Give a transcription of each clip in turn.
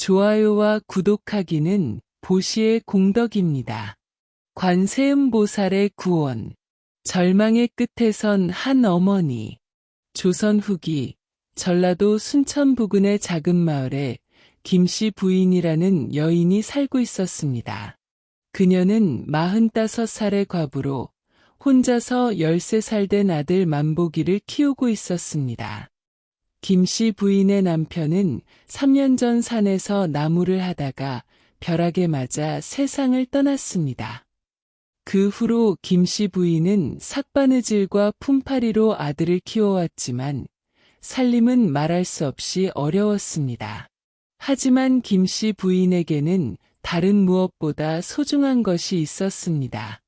좋아요와 구독하기는 보시의 공덕입니다. 관세음보살의 구원. 절망의 끝에 선 한 어머니. 조선 후기 전라도 순천 부근의 작은 마을에 김씨 부인이라는 여인이 살고 있었습니다. 그녀는 45살의 과부로 혼자서 13살 된 아들 만보기를 키우고 있었습니다. 김씨 부인의 남편은 3년 전 산에서 나무를 하다가 벼락에 맞아 세상을 떠났습니다. 그 후로 김씨 부인은 삭바느질과 품팔이로 아들을 키워왔지만 살림은 말할 수 없이 어려웠습니다. 하지만 김씨 부인에게는 다른 무엇보다 소중한 것이 있었습니다.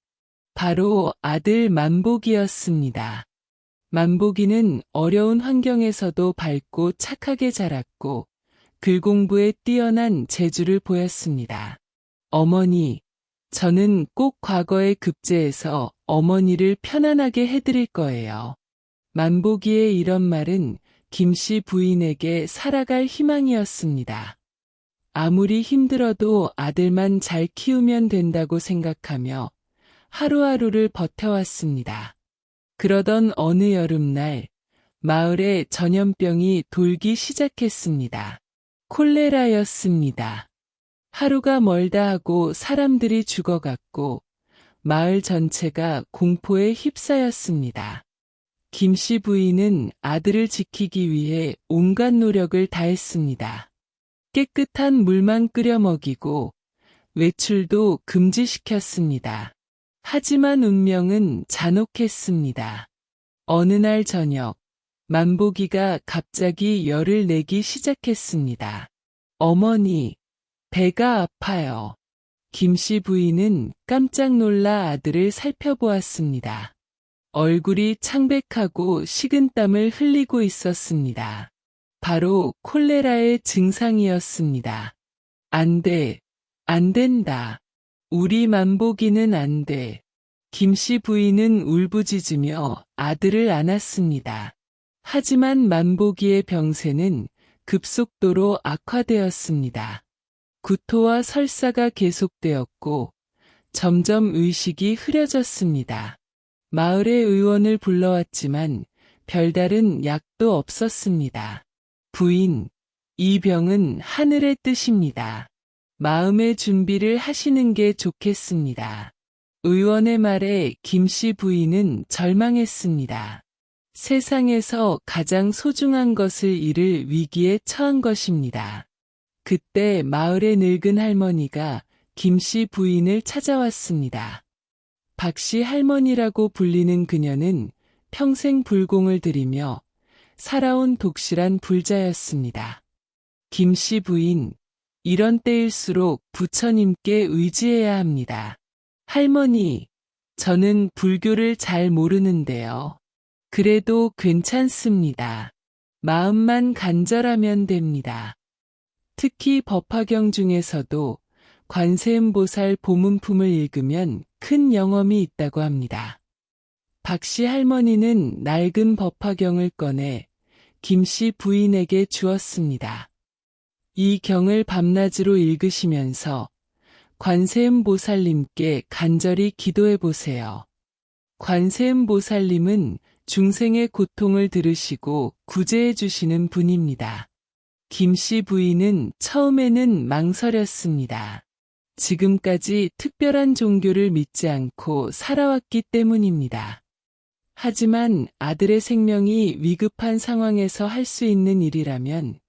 바로 아들 만보기였습니다. 만보기는 어려운 환경에서도 밝고 착하게 자랐고 글공부에 뛰어난 재주를 보였습니다. 어머니, 저는 꼭 과거에 급제해서 어머니를 편안하게 해드릴 거예요. 만보기의 이런 말은 김씨 부인에게 살아갈 희망이었습니다. 아무리 힘들어도 아들만 잘 키우면 된다고 생각하며 하루하루를 버텨왔습니다. 그러던 어느 여름날, 마을에 전염병이 돌기 시작했습니다. 콜레라였습니다. 하루가 멀다 하고 사람들이 죽어갔고 마을 전체가 공포에 휩싸였습니다. 김씨 부인은 아들을 지키기 위해 온갖 노력을 다했습니다. 깨끗한 물만 끓여 먹이고 외출도 금지시켰습니다. 하지만 운명은 잔혹했습니다. 어느 날 저녁, 만보기가 갑자기 열을 내기 시작했습니다. 어머니, 배가 아파요. 김씨 부인은 깜짝 놀라 아들을 살펴보았습니다. 얼굴이 창백하고 식은땀을 흘리고 있었습니다. 바로 콜레라의 증상이었습니다. 안 돼, 안 된다. 우리 만보기는 안 돼. 김씨 부인은 울부짖으며 아들을 안았습니다. 하지만 만보기의 병세는 급속도로 악화되었습니다. 구토와 설사가 계속되었고 점점 의식이 흐려졌습니다. 마을의 의원을 불러왔지만 별다른 약도 없었습니다. 부인, 이 병은 하늘의 뜻입니다. 마음의 준비를 하시는 게 좋겠습니다. 의원의 말에 김씨 부인은 절망했습니다. 세상에서 가장 소중한 것을 잃을 위기에 처한 것입니다. 그때 마을의 늙은 할머니가 김씨 부인을 찾아왔습니다. 박씨 할머니라고 불리는 그녀는 평생 불공을 들이며 살아온 독실한 불자였습니다. 김씨 부인, 이런 때일수록 부처님께 의지해야 합니다. 할머니, 저는 불교를 잘 모르는데요. 그래도 괜찮습니다. 마음만 간절하면 됩니다. 특히 법화경 중에서도 관세음보살 보문품을 읽으면 큰 영험이 있다고 합니다. 박씨 할머니는 낡은 법화경을 꺼내 김씨 부인에게 주었습니다. 이 경을 밤낮으로 읽으시면서 관세음보살님께 간절히 기도해 보세요. 관세음보살님은 중생의 고통을 들으시고 구제해 주시는 분입니다. 김씨 부인은 처음에는 망설였습니다. 지금까지 특별한 종교를 믿지 않고 살아왔기 때문입니다. 하지만 아들의 생명이 위급한 상황에서 할 수 있는 일이라면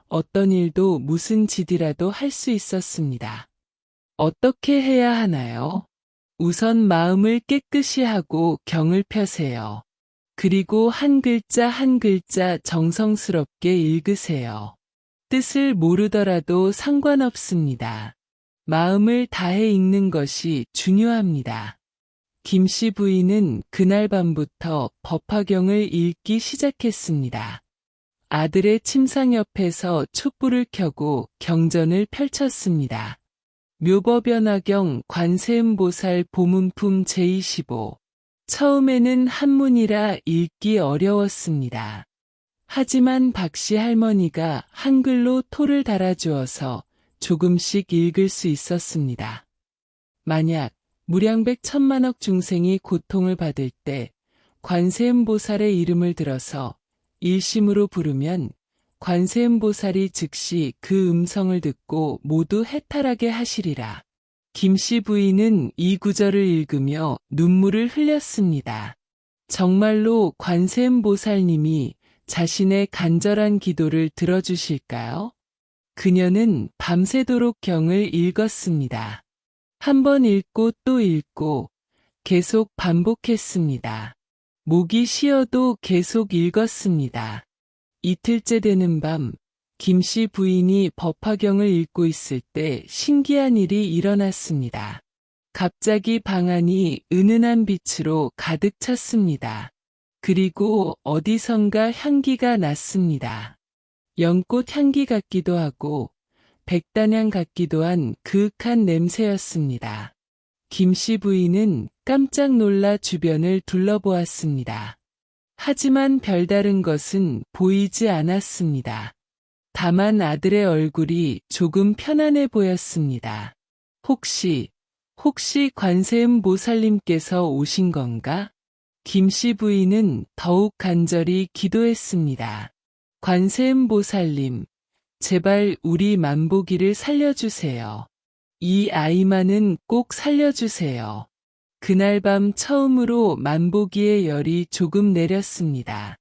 어떤 일도 무슨 짓이라도 할 수 있었습니다. 어떻게 해야 하나요? 우선 마음을 깨끗이 하고 경을 펴세요. 그리고 한 글자 한 글자 정성스럽게 읽으세요. 뜻을 모르더라도 상관없습니다. 마음을 다해 읽는 것이 중요합니다. 김씨 부인은 그날 밤부터 법화경을 읽기 시작했습니다. 아들의 침상 옆에서 촛불을 켜고 경전을 펼쳤습니다. 묘법연화경 관세음보살 보문품 제25. 처음에는 한문이라 읽기 어려웠습니다. 하지만 박씨 할머니가 한글로 토를 달아주어서 조금씩 읽을 수 있었습니다. 만약 무량백 천만억 중생이 고통을 받을 때 관세음보살의 이름을 들어서 일심으로 부르면 관세음보살이 즉시 그 음성을 듣고 모두 해탈하게 하시리라. 김씨 부인은 이 구절을 읽으며 눈물을 흘렸습니다. 정말로 관세음보살님이 자신의 간절한 기도를 들어주실까요? 그녀는 밤새도록 경을 읽었습니다. 한 번 읽고 또 읽고 계속 반복했습니다. 목이 쉬어도 계속 읽었습니다. 이틀째 되는 밤, 김씨 부인이 법화경을 읽고 있을 때 신기한 일이 일어났습니다. 갑자기 방 안이 은은한 빛으로 가득 찼습니다. 그리고 어디선가 향기가 났습니다. 연꽃 향기 같기도 하고 백단향 같기도 한 그윽한 냄새였습니다. 김씨 부인은 깜짝 놀라 주변을 둘러보았습니다. 하지만 별다른 것은 보이지 않았습니다. 다만 아들의 얼굴이 조금 편안해 보였습니다. 혹시 관세음보살님께서 오신 건가? 김씨 부인은 더욱 간절히 기도했습니다. 관세음보살님, 제발 우리 만보기를 살려주세요. 이 아이만은 꼭 살려주세요. 그날 밤 처음으로 만보기의 열이 조금 내렸습니다.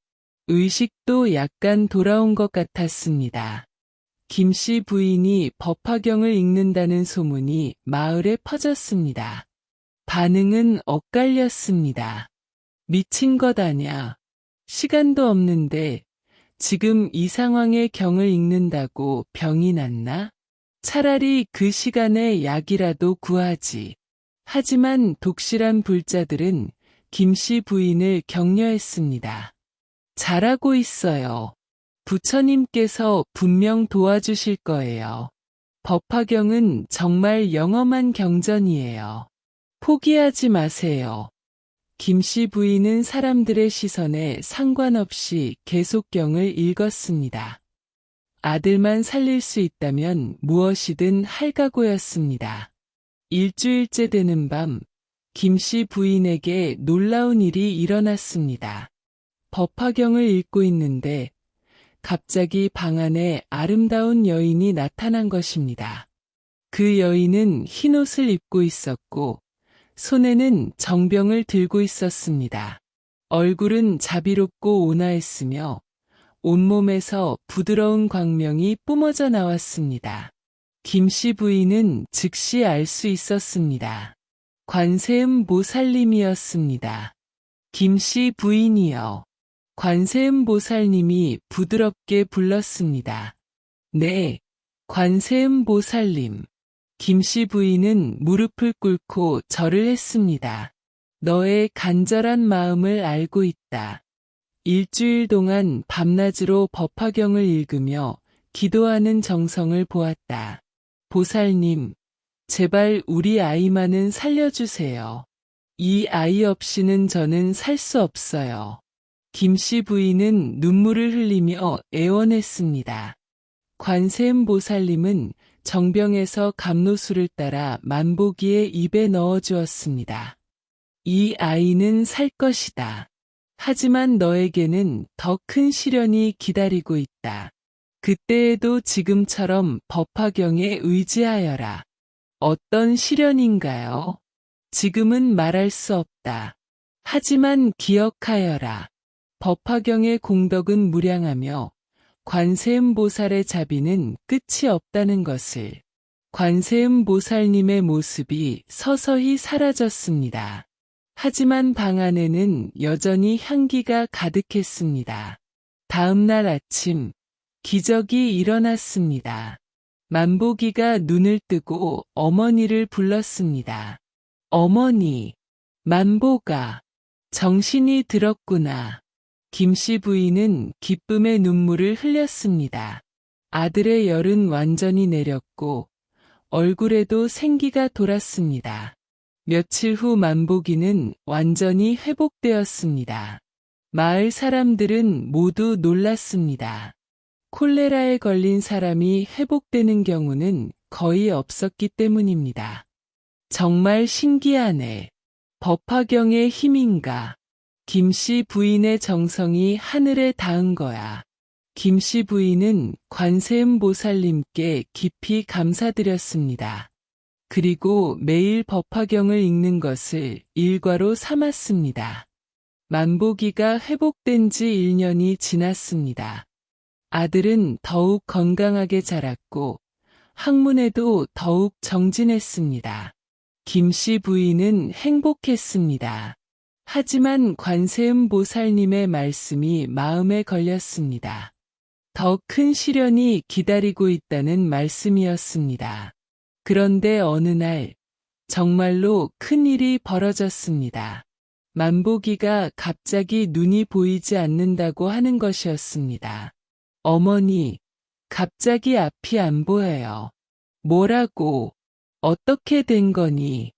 의식도 약간 돌아온 것 같았습니다. 김씨 부인이 법화경을 읽는다는 소문이 마을에 퍼졌습니다. 반응은 엇갈렸습니다. 미친 것 아냐. 시간도 없는데 지금 이 상황에 경을 읽는다고 병이 났나? 차라리 그 시간에 약이라도 구하지. 하지만 독실한 불자들은 김씨 부인을 격려했습니다. 잘하고 있어요. 부처님께서 분명 도와주실 거예요. 법화경은 정말 영험한 경전이에요. 포기하지 마세요. 김씨 부인은 사람들의 시선에 상관없이 계속 경을 읽었습니다. 아들만 살릴 수 있다면 무엇이든 할 각오였습니다. 일주일째 되는 밤, 김씨 부인에게 놀라운 일이 일어났습니다. 법화경을 읽고 있는데 갑자기 방 안에 아름다운 여인이 나타난 것입니다. 그 여인은 흰옷을 입고 있었고 손에는 정병을 들고 있었습니다. 얼굴은 자비롭고 온화했으며 온몸에서 부드러운 광명이 뿜어져 나왔습니다. 김씨 부인은 즉시 알 수 있었습니다. 관세음보살님이었습니다. 김씨 부인이여. 관세음보살님이 부드럽게 불렀습니다. 네, 관세음보살님. 김씨 부인은 무릎을 꿇고 절을 했습니다. 너의 간절한 마음을 알고 있다. 일주일 동안 밤낮으로 법화경을 읽으며 기도하는 정성을 보았다. 보살님, 제발 우리 아이만은 살려주세요. 이 아이 없이는 저는 살 수 없어요. 김씨 부인은 눈물을 흘리며 애원했습니다. 관세음보살님은 정병에서 감로수를 따라 만보기의 입에 넣어주었습니다. 이 아이는 살 것이다. 하지만 너에게는 더 큰 시련이 기다리고 있다. 그때에도 지금처럼 법화경에 의지하여라. 어떤 시련인가요? 지금은 말할 수 없다. 하지만 기억하여라. 법화경의 공덕은 무량하며 관세음보살의 자비는 끝이 없다는 것을. 관세음보살님의 모습이 서서히 사라졌습니다. 하지만 방 안에는 여전히 향기가 가득했습니다. 다음 날 아침, 기적이 일어났습니다. 만보기가 눈을 뜨고 어머니를 불렀습니다. 어머니, 만보가 정신이 들었구나. 김씨 부인은 기쁨의 눈물을 흘렸습니다. 아들의 열은 완전히 내렸고 얼굴에도 생기가 돌았습니다. 며칠 후 만보기는 완전히 회복되었습니다. 마을 사람들은 모두 놀랐습니다. 콜레라에 걸린 사람이 회복되는 경우는 거의 없었기 때문입니다. 정말 신기하네. 법화경의 힘인가? 김씨 부인의 정성이 하늘에 닿은 거야. 김씨 부인은 관세음 보살님께 깊이 감사드렸습니다. 그리고 매일 법화경을 읽는 것을 일과로 삼았습니다. 만보기가 회복된 지 1년이 지났습니다. 아들은 더욱 건강하게 자랐고 학문에도 더욱 정진했습니다. 김씨 부인은 행복했습니다. 하지만 관세음 보살님의 말씀이 마음에 걸렸습니다. 더 큰 시련이 기다리고 있다는 말씀이었습니다. 그런데 어느 날 정말로 큰 일이 벌어졌습니다. 만보기가 갑자기 눈이 보이지 않는다고 하는 것이었습니다. 어머니, 갑자기 앞이 안 보여요. 뭐라고? 어떻게 된 거니?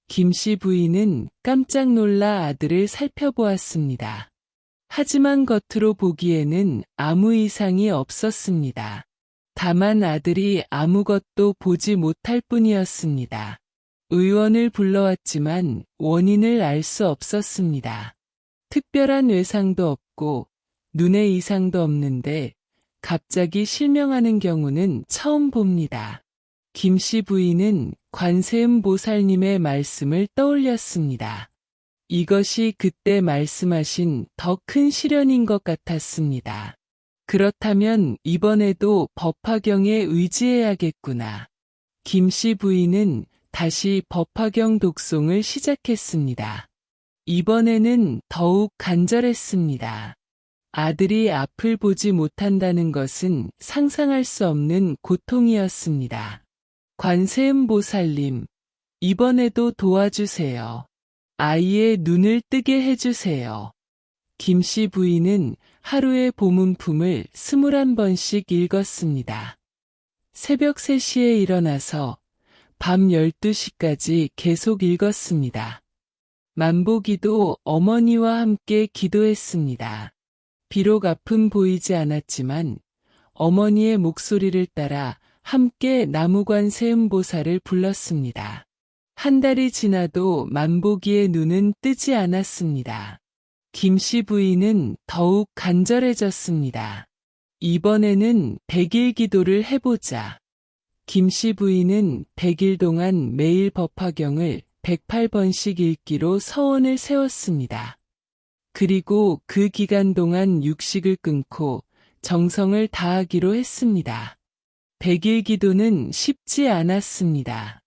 김씨 부인은 깜짝 놀라 아들을 살펴보았습니다. 하지만 겉으로 보기에는 아무 이상이 없었습니다. 다만 아들이 아무것도 보지 못할 뿐이었습니다. 의원을 불러왔지만 원인을 알 수 없었습니다. 특별한 외상도 없고 눈에 이상도 없는데 갑자기 실명하는 경우는 처음 봅니다. 김씨 부인은 관세음 보살님의 말씀을 떠올렸습니다. 이것이 그때 말씀하신 더 큰 시련인 것 같았습니다. 그렇다면 이번에도 법화경에 의지해야겠구나. 김씨 부인은 다시 법화경 독송을 시작했습니다. 이번에는 더욱 간절했습니다. 아들이 앞을 보지 못한다는 것은 상상할 수 없는 고통이었습니다. 관세음 보살님, 이번에도 도와주세요. 아이의 눈을 뜨게 해주세요. 김씨 부인은 하루에 보문품을 21번씩 읽었습니다. 새벽 3시에 일어나서 밤 12시까지 계속 읽었습니다. 만보기도 어머니와 함께 기도했습니다. 비록 앞은 보이지 않았지만 어머니의 목소리를 따라 함께 나무관세음보살을 불렀습니다. 한 달이 지나도 만보기의 눈은 뜨지 않았습니다. 김씨 부인은 더욱 간절해졌습니다. 이번에는 100일 기도를 해보자. 김씨 부인은 100일 동안 매일 법화경을 108번씩 읽기로 서원을 세웠습니다. 그리고 그 기간 동안 육식을 끊고 정성을 다하기로 했습니다. 100일 기도는 쉽지 않았습니다.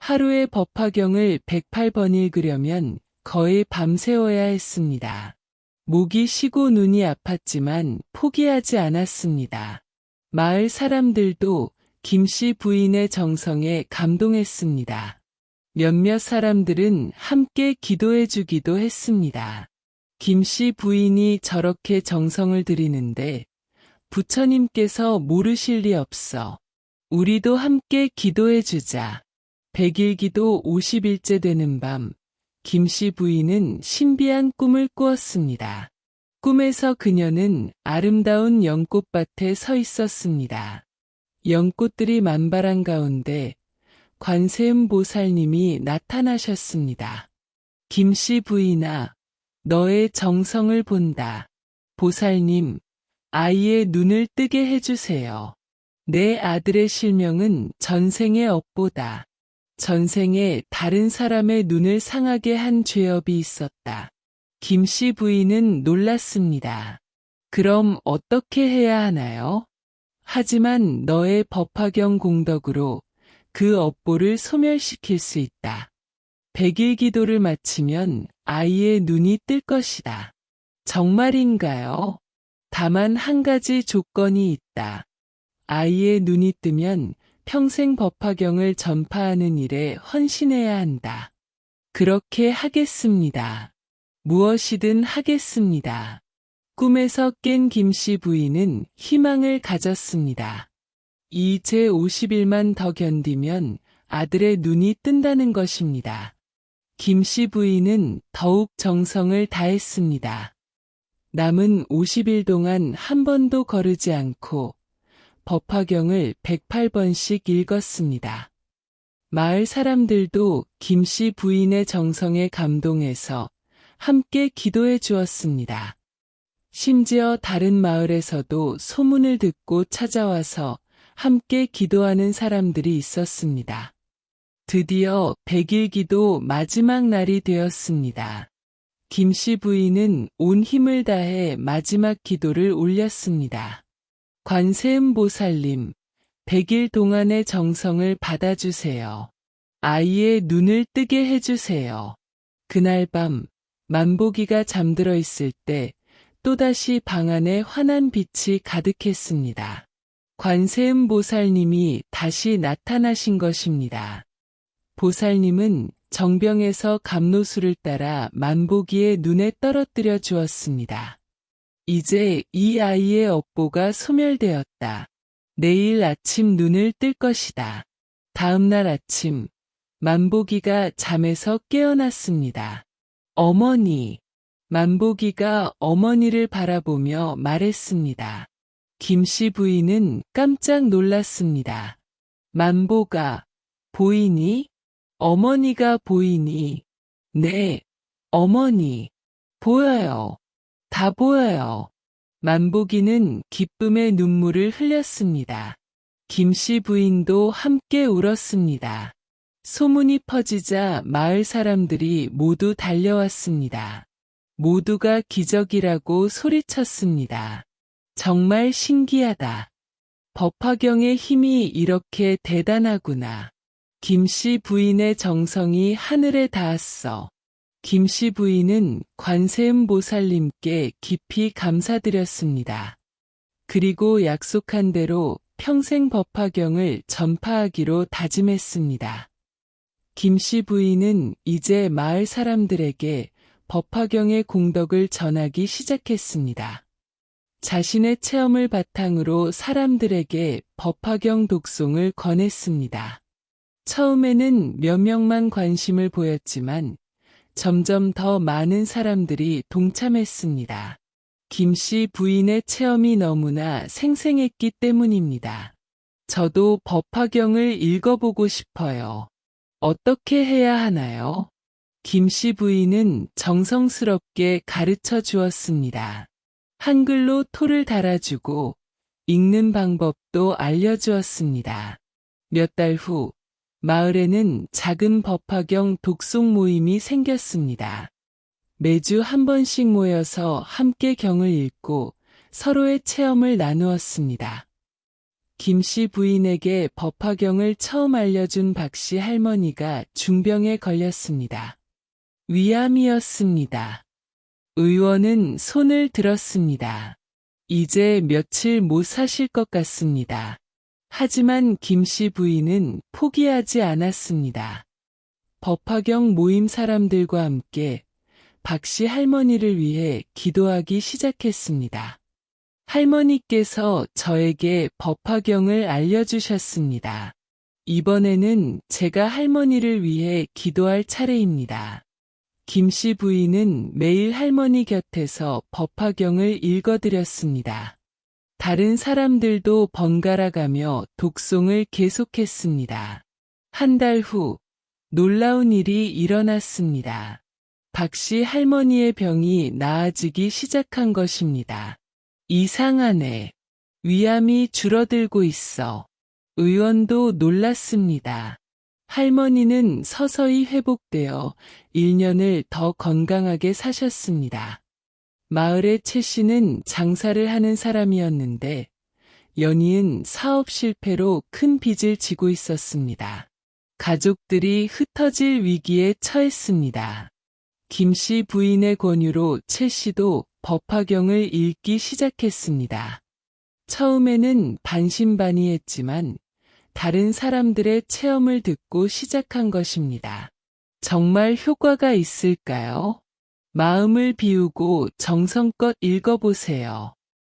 하루에 법화경을 108번 읽으려면 거의 밤새워야 했습니다. 목이 쉬고 눈이 아팠지만 포기하지 않았습니다. 마을 사람들도 김씨 부인의 정성에 감동했습니다. 몇몇 사람들은 함께 기도해 주기도 했습니다. 김씨 부인이 저렇게 정성을 들이는데 부처님께서 모르실 리 없어. 우리도 함께 기도해 주자. 100일 기도 50일째 되는 밤, 김씨 부인은 신비한 꿈을 꾸었습니다. 꿈에서 그녀는 아름다운 연꽃밭에 서 있었습니다. 연꽃들이 만발한 가운데 관세음 보살님이 나타나셨습니다. 김씨 부인아, 너의 정성을 본다. 보살님, 아이의 눈을 뜨게 해주세요. 내 아들의 실명은 전생의 업보다. 전생에 다른 사람의 눈을 상하게 한 죄업이 있었다. 김씨 부인은 놀랐습니다. 그럼 어떻게 해야 하나요? 하지만 너의 법화경 공덕으로 그 업보를 소멸시킬 수 있다. 100일 기도를 마치면 아이의 눈이 뜰 것이다. 정말인가요? 다만 한 가지 조건이 있다. 아이의 눈이 뜨면 평생 법화경을 전파하는 일에 헌신해야 한다. 그렇게 하겠습니다. 무엇이든 하겠습니다. 꿈에서 깬 김씨 부인은 희망을 가졌습니다. 이제 50일만 더 견디면 아들의 눈이 뜬다는 것입니다. 김씨 부인은 더욱 정성을 다했습니다. 남은 50일 동안 한 번도 거르지 않고 법화경을 108번씩 읽었습니다. 마을 사람들도 김씨 부인의 정성에 감동해서 함께 기도해 주었습니다. 심지어 다른 마을에서도 소문을 듣고 찾아와서 함께 기도하는 사람들이 있었습니다. 드디어 100일 기도 마지막 날이 되었습니다. 김씨 부인은 온 힘을 다해 마지막 기도를 올렸습니다. 관세음 보살님, 100일 동안의 정성을 받아주세요. 아이의 눈을 뜨게 해주세요. 그날 밤 만보기가 잠들어 있을 때 또다시 방 안에 환한 빛이 가득했습니다. 관세음 보살님이 다시 나타나신 것입니다. 보살님은 정병에서 감로수를 따라 만보기의 눈에 떨어뜨려 주었습니다. 이제 이 아이의 업보가 소멸되었다. 내일 아침 눈을 뜰 것이다. 다음 날 아침, 만보기가 잠에서 깨어났습니다. 어머니, 만보기가 어머니를 바라보며 말했습니다. 김씨 부인은 깜짝 놀랐습니다. 만보가, 보이니? 어머니가 보이니? 네, 어머니, 보여요. 다 보여요. 만보기는 기쁨의 눈물을 흘렸습니다. 김씨 부인도 함께 울었습니다. 소문이 퍼지자 마을 사람들이 모두 달려왔습니다. 모두가 기적이라고 소리쳤습니다. 정말 신기하다. 법화경의 힘이 이렇게 대단하구나. 김씨 부인의 정성이 하늘에 닿았어. 김씨 부인은 관세음 보살님께 깊이 감사드렸습니다. 그리고 약속한 대로 평생 법화경을 전파하기로 다짐했습니다. 김씨 부인은 이제 마을 사람들에게 법화경의 공덕을 전하기 시작했습니다. 자신의 체험을 바탕으로 사람들에게 법화경 독송을 권했습니다. 처음에는 몇 명만 관심을 보였지만 점점 더 많은 사람들이 동참했습니다. 김씨 부인의 체험이 너무나 생생했기 때문입니다. 저도 법화경을 읽어보고 싶어요. 어떻게 해야 하나요? 김씨 부인은 정성스럽게 가르쳐 주었습니다. 한글로 토를 달아주고 읽는 방법도 알려주었습니다. 몇 달 후 마을에는 작은 법화경 독송 모임이 생겼습니다. 매주 한 번씩 모여서 함께 경을 읽고 서로의 체험을 나누었습니다. 김씨 부인에게 법화경을 처음 알려준 박씨 할머니가 중병에 걸렸습니다. 위암이었습니다. 의원은 손을 들었습니다. 이제 며칠 못 사실 것 같습니다. 하지만 김씨 부인은 포기하지 않았습니다. 법화경 모임 사람들과 함께 박씨 할머니를 위해 기도하기 시작했습니다. 할머니께서 저에게 법화경을 알려주셨습니다. 이번에는 제가 할머니를 위해 기도할 차례입니다. 김씨 부인은 매일 할머니 곁에서 법화경을 읽어드렸습니다. 다른 사람들도 번갈아 가며 독송을 계속했습니다. 한 달 후 놀라운 일이 일어났습니다. 박씨 할머니의 병이 나아지기 시작한 것입니다. 이상하네. 위암이 줄어들고 있어. 의원도 놀랐습니다. 할머니는 서서히 회복되어 1년을 더 건강하게 사셨습니다. 마을의 최 씨는 장사를 하는 사람이었는데 연이은 사업 실패로 큰 빚을 지고 있었습니다. 가족들이 흩어질 위기에 처했습니다. 김씨 부인의 권유로 최 씨도 법화경을 읽기 시작했습니다. 처음에는 반신반의했지만 다른 사람들의 체험을 듣고 시작한 것입니다. 정말 효과가 있을까요? 마음을 비우고 정성껏 읽어보세요.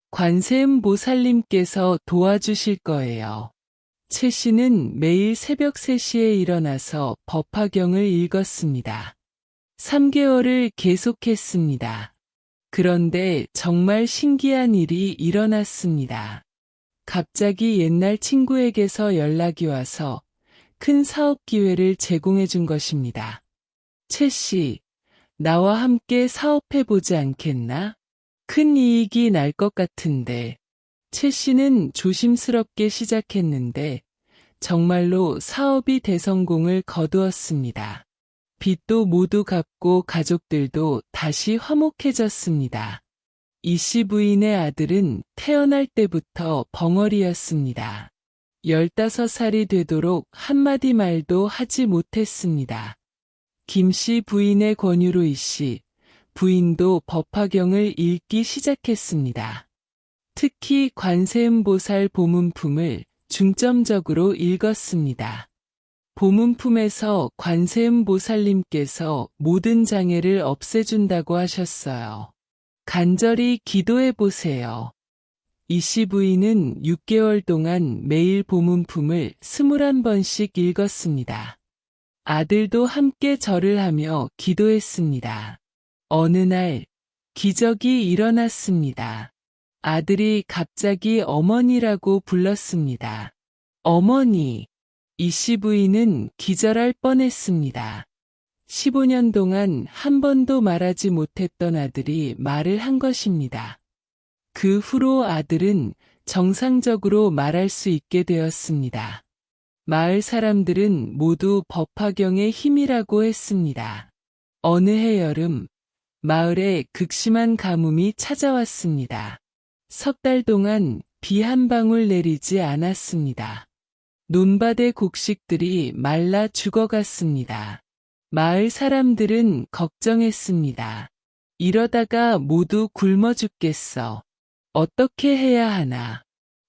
관세음 보살님께서 도와주실 거예요. 최 씨는 매일 새벽 3시에 일어나서 법화경을 읽었습니다. 3개월을 계속했습니다. 그런데 정말 신기한 일이 일어났습니다. 갑자기 옛날 친구에게서 연락이 와서 큰 사업 기회를 제공해 준 것입니다. 최 씨, 나와 함께 사업해보지 않겠나? 큰 이익이 날 것 같은데. 최 씨는 조심스럽게 시작했는데 정말로 사업이 대성공을 거두었습니다. 빚도 모두 갚고 가족들도 다시 화목해졌습니다. 이 씨 부인의 아들은 태어날 때부터 벙어리였습니다. 15살이 되도록 한마디 말도 하지 못했습니다. 김 씨 부인의 권유로 이 씨 부인도 법화경을 읽기 시작했습니다. 특히 관세음보살 보문품을 중점적으로 읽었습니다. 보문품에서 관세음보살님께서 모든 장애를 없애준다고 하셨어요. 간절히 기도해 보세요. 이 씨 부인은 6개월 동안 매일 보문품을 21번씩 읽었습니다. 아들도 함께 절을 하며 기도했습니다. 어느 날 기적이 일어났습니다. 아들이 갑자기 어머니라고 불렀습니다. 어머니. 이 씨 부인은 기절할 뻔했습니다. 15년 동안 한 번도 말하지 못했던 아들이 말을 한 것입니다. 그 후로 아들은 정상적으로 말할 수 있게 되었습니다. 마을 사람들은 모두 법화경의 힘이라고 했습니다. 어느 해 여름, 마을에 극심한 가뭄이 찾아왔습니다. 석 달 동안 비 한 방울 내리지 않았습니다. 논밭의 곡식들이 말라 죽어갔습니다. 마을 사람들은 걱정했습니다. 이러다가 모두 굶어 죽겠어. 어떻게 해야 하나.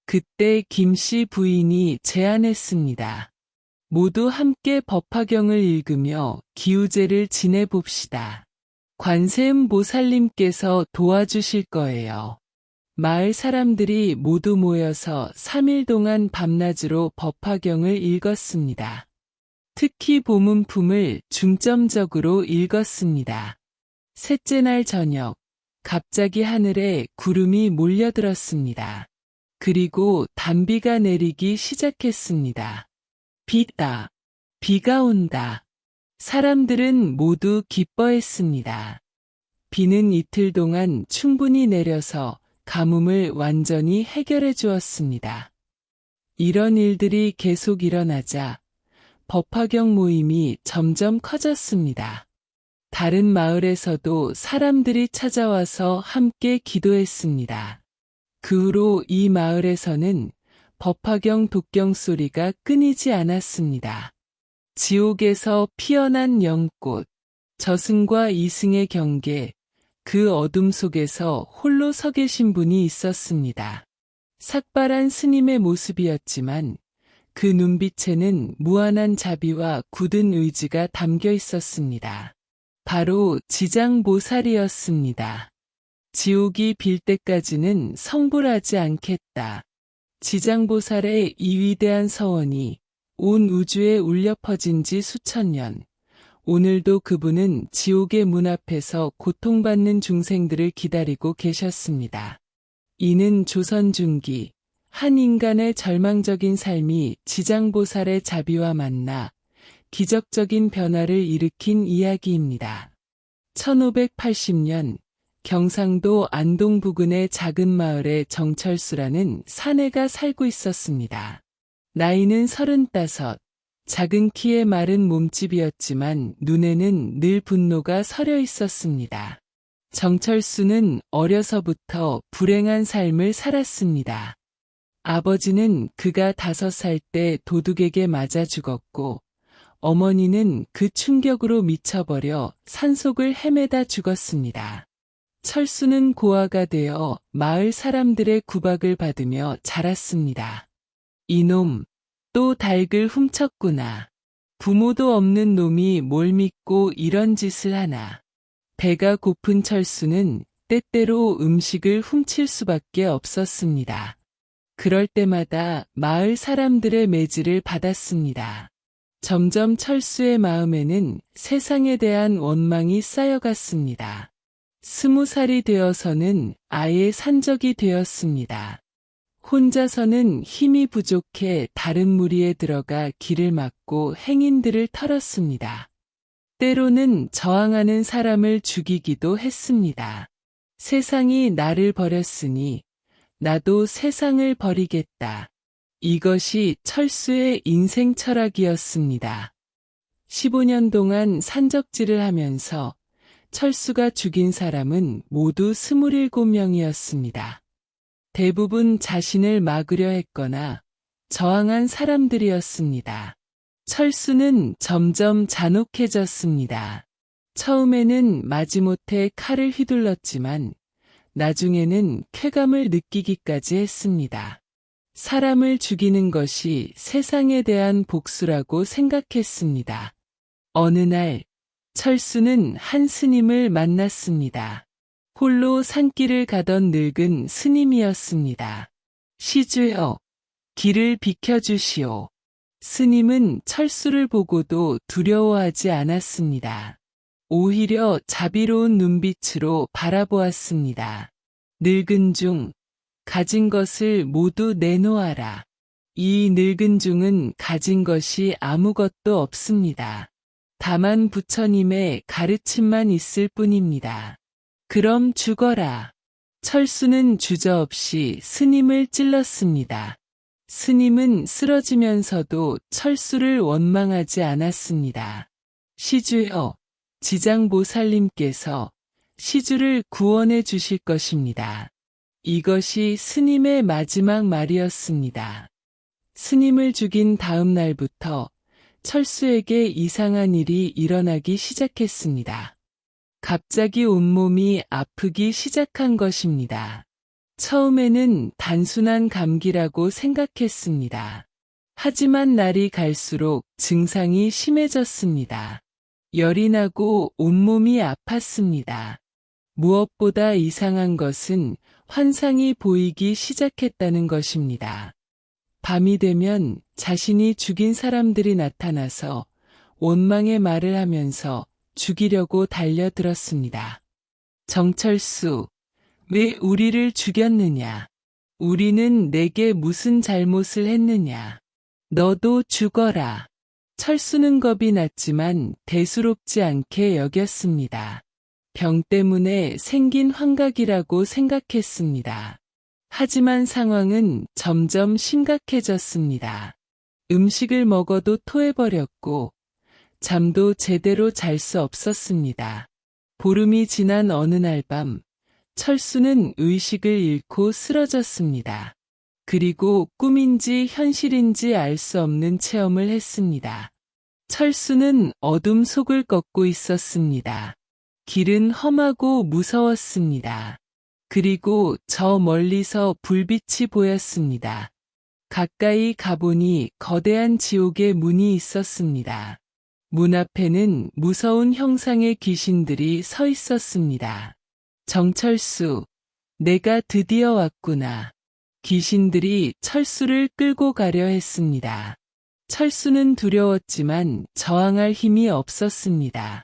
그때 김 씨 부인이 제안했습니다. 모두 함께 법화경을 읽으며 기우제를 지내봅시다. 관세음보살님께서 도와주실 거예요. 마을 사람들이 모두 모여서 3일 동안 밤낮으로 법화경을 읽었습니다. 특히 보문품을 중점적으로 읽었습니다. 셋째 날 저녁, 갑자기 하늘에 구름이 몰려들었습니다. 그리고 단비가 내리기 시작했습니다. 비다. 비가 온다. 사람들은 모두 기뻐했습니다. 비는 이틀 동안 충분히 내려서 가뭄을 완전히 해결해 주었습니다. 이런 일들이 계속 일어나자 법화경 모임이 점점 커졌습니다. 다른 마을에서도 사람들이 찾아와서 함께 기도했습니다. 그 후로 이 마을에서는 법화경 독경 소리가 끊이지 않았습니다. 지옥에서 피어난 영꽃, 저승과 이승의 경계, 그 어둠 속에서 홀로 서 계신 분이 있었습니다. 삭발한 스님의 모습이었지만 그 눈빛에는 무한한 자비와 굳은 의지가 담겨 있었습니다. 바로 지장보살이었습니다. 지옥이 빌 때까지는 성불하지 않겠다. 지장보살의 이 위대한 서원이 온 우주에 울려 퍼진 지 수천 년. 오늘도 그분은 지옥의 문 앞에서 고통받는 중생들을 기다리고 계셨습니다. 이는 조선 중기 한 인간의 절망적인 삶이 지장보살의 자비와 만나 기적적인 변화를 일으킨 이야기입니다. 1580년 경상도 안동 부근의 작은 마을에 정철수라는 사내가 살고 있었습니다. 나이는 35, 작은 키에 마른 몸집이었지만 눈에는 늘 분노가 서려 있었습니다. 정철수는 어려서부터 불행한 삶을 살았습니다. 아버지는 그가 5살 때 도둑에게 맞아 죽었고 어머니는 그 충격으로 미쳐버려 산속을 헤매다 죽었습니다. 철수는 고아가 되어 마을 사람들의 구박을 받으며 자랐습니다. 이놈, 또 닭을 훔쳤구나. 부모도 없는 놈이 뭘 믿고 이런 짓을 하나. 배가 고픈 철수는 때때로 음식을 훔칠 수밖에 없었습니다. 그럴 때마다 마을 사람들의 매질을 받았습니다. 점점 철수의 마음에는 세상에 대한 원망이 쌓여갔습니다. 20살이 되어서는 아예 산적이 되었습니다. 혼자서는 힘이 부족해 다른 무리에 들어가 길을 막고 행인들을 털었습니다. 때로는 저항하는 사람을 죽이기도 했습니다. 세상이 나를 버렸으니 나도 세상을 버리겠다. 이것이 철수의 인생 철학이었습니다. 15년 동안 산적질을 하면서 철수가 죽인 사람은 모두 27명이었습니다. 대부분 자신을 막으려 했거나 저항한 사람들이었습니다. 철수는 점점 잔혹해졌습니다. 처음에는 마지못해 칼을 휘둘렀지만 나중에는 쾌감을 느끼기까지 했습니다. 사람을 죽이는 것이 세상에 대한 복수라고 생각했습니다. 어느 날 철수는 한 스님을 만났습니다. 홀로 산길을 가던 늙은 스님이었습니다. 시주여, 길을 비켜주시오. 스님은 철수를 보고도 두려워하지 않았습니다. 오히려 자비로운 눈빛으로 바라보았습니다. 늙은 중, 가진 것을 모두 내놓아라. 이 늙은 중은 가진 것이 아무것도 없습니다. 다만 부처님의 가르침만 있을 뿐입니다. 그럼 죽어라. 철수는 주저없이 스님을 찔렀습니다. 스님은 쓰러지면서도 철수를 원망하지 않았습니다. 시주여, 지장보살님께서 시주를 구원해 주실 것입니다. 이것이 스님의 마지막 말이었습니다. 스님을 죽인 다음 날부터 철수에게 이상한 일이 일어나기 시작했습니다. 갑자기 온몸이 아프기 시작한 것입니다. 처음에는 단순한 감기라고 생각했습니다. 하지만 날이 갈수록 증상이 심해졌습니다. 열이 나고 온몸이 아팠습니다. 무엇보다 이상한 것은 환상이 보이기 시작했다는 것입니다. 밤이 되면 자신이 죽인 사람들이 나타나서 원망의 말을 하면서 죽이려고 달려들었습니다. 정철수, 왜 우리를 죽였느냐? 우리는 내게 무슨 잘못을 했느냐? 너도 죽어라. 철수는 겁이 났지만 대수롭지 않게 여겼습니다. 병 때문에 생긴 환각이라고 생각했습니다. 하지만 상황은 점점 심각해졌습니다. 음식을 먹어도 토해버렸고 잠도 제대로 잘 수 없었습니다. 보름이 지난 어느 날 밤 철수는 의식을 잃고 쓰러졌습니다. 그리고 꿈인지 현실인지 알 수 없는 체험을 했습니다. 철수는 어둠 속을 걷고 있었습니다. 길은 험하고 무서웠습니다. 그리고 저 멀리서 불빛이 보였습니다. 가까이 가보니 거대한 지옥의 문이 있었습니다. 문 앞에는 무서운 형상의 귀신들이 서 있었습니다. 정철수, 내가 드디어 왔구나. 귀신들이 철수를 끌고 가려 했습니다. 철수는 두려웠지만 저항할 힘이 없었습니다.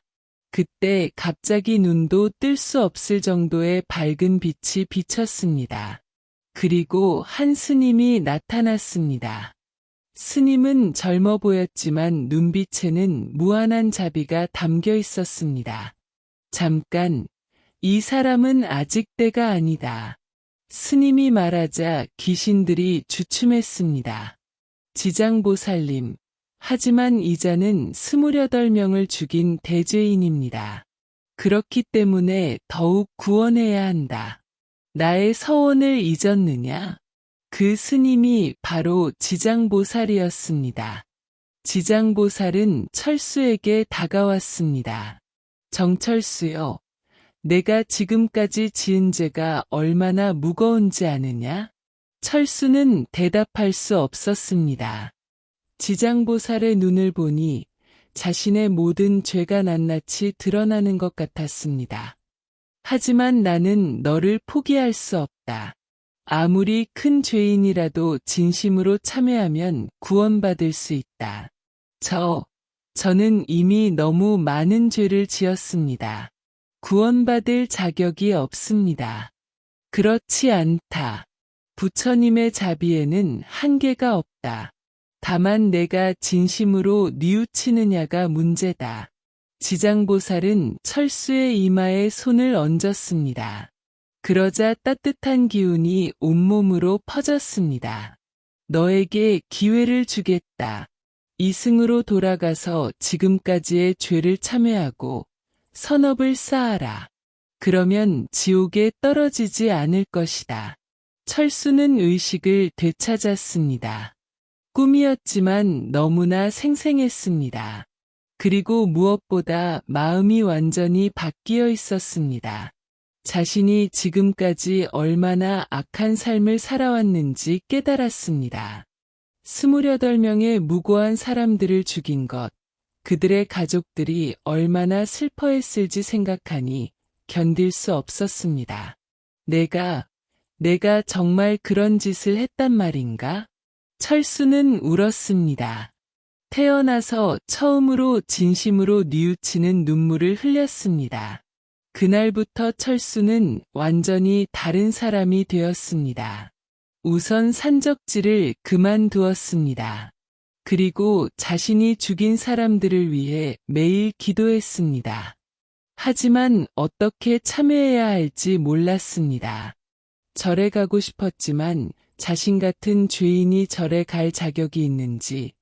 그때 갑자기 눈도 뜰 수 없을 정도의 밝은 빛이 비쳤습니다. 그리고 한 스님이 나타났습니다. 스님은 젊어 보였지만 눈빛에는 무한한 자비가 담겨 있었습니다. 잠깐, 이 사람은 아직 때가 아니다. 스님이 말하자 귀신들이 주춤했습니다. 지장보살님, 하지만 이자는 28명을 죽인 대죄인입니다. 그렇기 때문에 더욱 구원해야 한다. 나의 서원을 잊었느냐? 그 스님이 바로 지장보살이었습니다. 지장보살은 철수에게 다가왔습니다. 정철수여, 내가 지금까지 지은 죄가 얼마나 무거운지 아느냐? 철수는 대답할 수 없었습니다. 지장보살의 눈을 보니 자신의 모든 죄가 낱낱이 드러나는 것 같았습니다. 하지만 나는 너를 포기할 수 없다. 아무리 큰 죄인이라도 진심으로 참여하면 구원받을 수 있다. 저는 이미 너무 많은 죄를 지었습니다. 구원받을 자격이 없습니다. 그렇지 않다. 부처님의 자비에는 한계가 없다. 다만 내가 진심으로 뉘우치느냐가 문제다. 지장보살은 철수의 이마에 손을 얹었습니다. 그러자 따뜻한 기운이 온몸으로 퍼졌습니다. 너에게 기회를 주겠다. 이승으로 돌아가서 지금까지의 죄를 참회하고 선업을 쌓아라. 그러면 지옥에 떨어지지 않을 것이다. 철수는 의식을 되찾았습니다. 꿈이었지만 너무나 생생했습니다. 그리고 무엇보다 마음이 완전히 바뀌어 있었습니다. 자신이 지금까지 얼마나 악한 삶을 살아왔는지 깨달았습니다. 28명의 무고한 사람들을 죽인 것, 그들의 가족들이 얼마나 슬퍼했을지 생각하니 견딜 수 없었습니다. 내가 정말 그런 짓을 했단 말인가? 철수는 울었습니다. 태어나서 처음으로 진심으로 뉘우치는 눈물을 흘렸습니다. 그날부터 철수는 완전히 다른 사람이 되었습니다. 우선 산적질을 그만두었습니다. 그리고 자신이 죽인 사람들을 위해 매일 기도했습니다. 하지만 어떻게 참여해야 할지 몰랐습니다. 절에 가고 싶었지만 자신 같은 죄인이 절에 갈 자격이 있는지,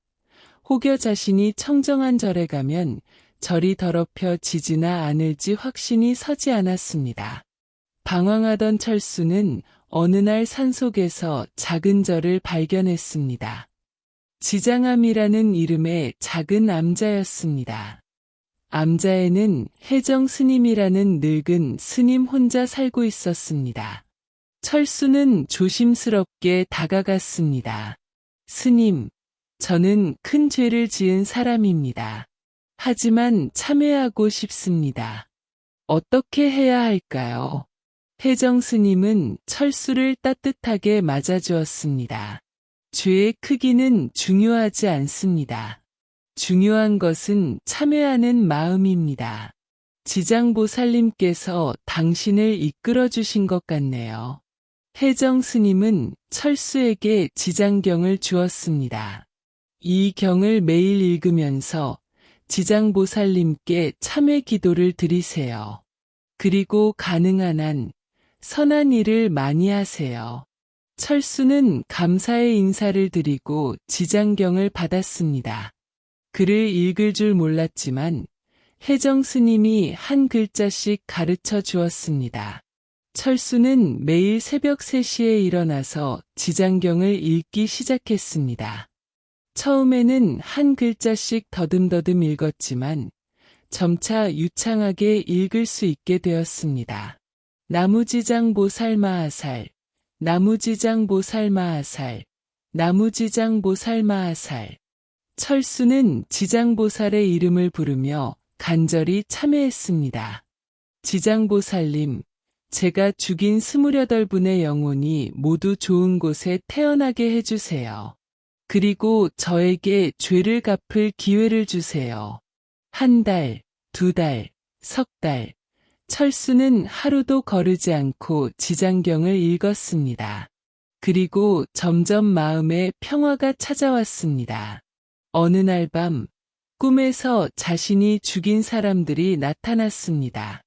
혹여 자신이 청정한 절에 가면 절이 더럽혀지지나 않을지 확신이 서지 않았습니다. 방황하던 철수는 어느 날 산속에서 작은 절을 발견했습니다. 지장암이라는 이름의 작은 암자였습니다. 암자에는 혜정 스님이라는 늙은 스님 혼자 살고 있었습니다. 철수는 조심스럽게 다가갔습니다. 스님, 저는 큰 죄를 지은 사람입니다. 하지만 참회하고 싶습니다. 어떻게 해야 할까요? 혜정 스님은 철수를 따뜻하게 맞아주었습니다. 죄의 크기는 중요하지 않습니다. 중요한 것은 참회하는 마음입니다. 지장보살님께서 당신을 이끌어 주신 것 같네요. 혜정 스님은 철수에게 지장경을 주었습니다. 이 경을 매일 읽으면서 지장보살님께 참회 기도를 드리세요. 그리고 가능한 한 선한 일을 많이 하세요. 철수는 감사의 인사를 드리고 지장경을 받았습니다. 글을 읽을 줄 몰랐지만 혜정 스님이 한 글자씩 가르쳐 주었습니다. 철수는 매일 새벽 3시에 일어나서 지장경을 읽기 시작했습니다. 처음에는 한 글자씩 더듬더듬 읽었지만 점차 유창하게 읽을 수 있게 되었습니다. 나무지장보살마하살, 나무지장보살마하살, 나무지장보살마하살. 철수는 지장보살의 이름을 부르며 간절히 참회했습니다. 지장보살님, 제가 죽인 28분의 영혼이 모두 좋은 곳에 태어나게 해주세요. 그리고 저에게 죄를 갚을 기회를 주세요. 1달, 2달, 석 달. 철수는 하루도 거르지 않고 지장경을 읽었습니다. 그리고 점점 마음에 평화가 찾아왔습니다. 어느 날 밤, 꿈에서 자신이 죽인 사람들이 나타났습니다.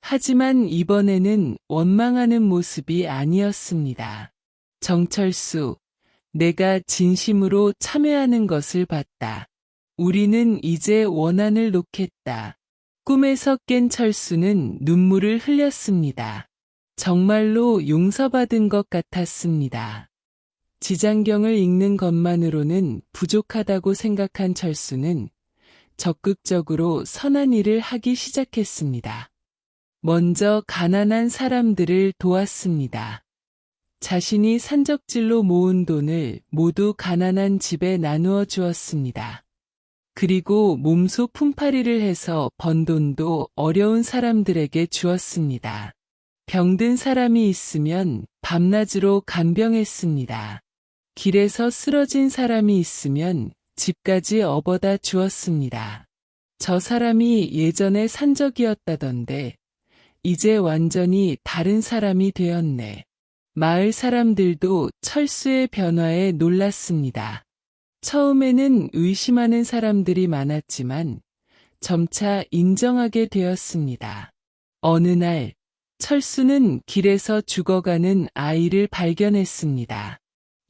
하지만 이번에는 원망하는 모습이 아니었습니다. 정철수, 내가 진심으로 참회하는 것을 봤다. 우리는 이제 원한을 놓겠다. 꿈에서 깬 철수는 눈물을 흘렸습니다. 정말로 용서받은 것 같았습니다. 지장경을 읽는 것만으로는 부족하다고 생각한 철수는 적극적으로 선한 일을 하기 시작했습니다. 먼저 가난한 사람들을 도왔습니다. 자신이 산적질로 모은 돈을 모두 가난한 집에 나누어 주었습니다. 그리고 몸소 품팔이를 해서 번 돈도 어려운 사람들에게 주었습니다. 병든 사람이 있으면 밤낮으로 간병했습니다. 길에서 쓰러진 사람이 있으면 집까지 업어다 주었습니다. 저 사람이 예전에 산적이었다던데 이제 완전히 다른 사람이 되었네. 마을 사람들도 철수의 변화에 놀랐습니다. 처음에는 의심하는 사람들이 많았지만 점차 인정하게 되었습니다. 어느 날 철수는 길에서 죽어가는 아이를 발견했습니다.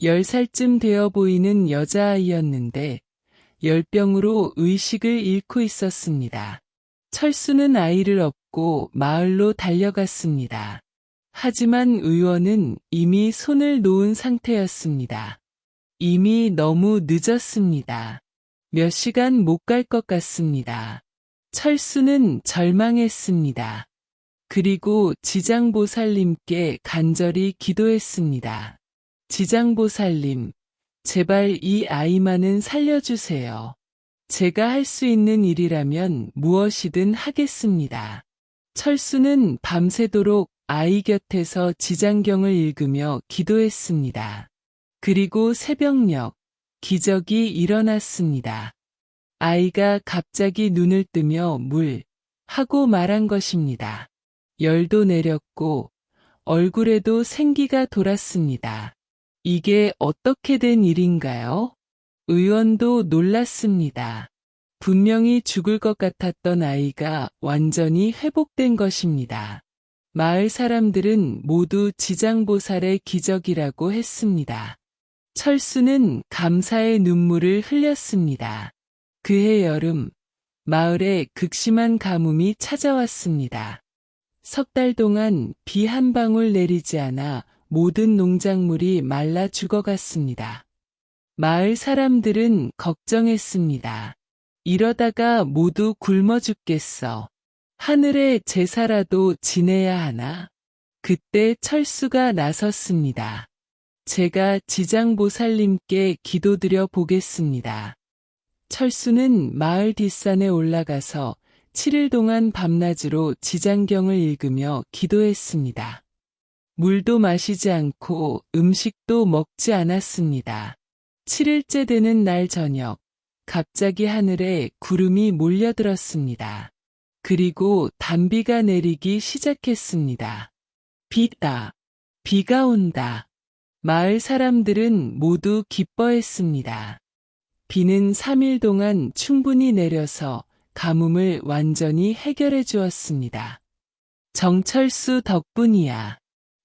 10살쯤 되어 보이는 여자아이였는데 열병으로 의식을 잃고 있었습니다. 철수는 아이를 업고 마을로 달려갔습니다. 하지만 의원은 이미 손을 놓은 상태였습니다. 이미 너무 늦었습니다. 몇 시간 못 갈 것 같습니다. 철수는 절망했습니다. 그리고 지장보살님께 간절히 기도했습니다. 지장보살님, 제발 이 아이만은 살려주세요. 제가 할 수 있는 일이라면 무엇이든 하겠습니다. 철수는 밤새도록 아이 곁에서 지장경을 읽으며 기도했습니다. 그리고 새벽녘, 기적이 일어났습니다. 아이가 갑자기 눈을 뜨며 물, 하고 말한 것입니다. 열도 내렸고 얼굴에도 생기가 돌았습니다. 이게 어떻게 된 일인가요? 의원도 놀랐습니다. 분명히 죽을 것 같았던 아이가 완전히 회복된 것입니다. 마을 사람들은 모두 지장보살의 기적이라고 했습니다. 철수는 감사의 눈물을 흘렸습니다. 그해 여름, 마을에 극심한 가뭄이 찾아왔습니다. 석 달 동안 비 한 방울 내리지 않아 모든 농작물이 말라 죽어갔습니다. 마을 사람들은 걱정했습니다. 이러다가 모두 굶어 죽겠어. 하늘의 제사라도 지내야 하나? 그때 철수가 나섰습니다. 제가 지장보살님께 기도드려 보겠습니다. 철수는 마을 뒷산에 올라가서 7일 동안 밤낮으로 지장경을 읽으며 기도했습니다. 물도 마시지 않고 음식도 먹지 않았습니다. 7일째 되는 날 저녁, 갑자기 하늘에 구름이 몰려들었습니다. 그리고 단비가 내리기 시작했습니다. 비다. 비가 온다. 마을 사람들은 모두 기뻐했습니다. 비는 3일 동안 충분히 내려서 가뭄을 완전히 해결해 주었습니다. 정철수 덕분이야.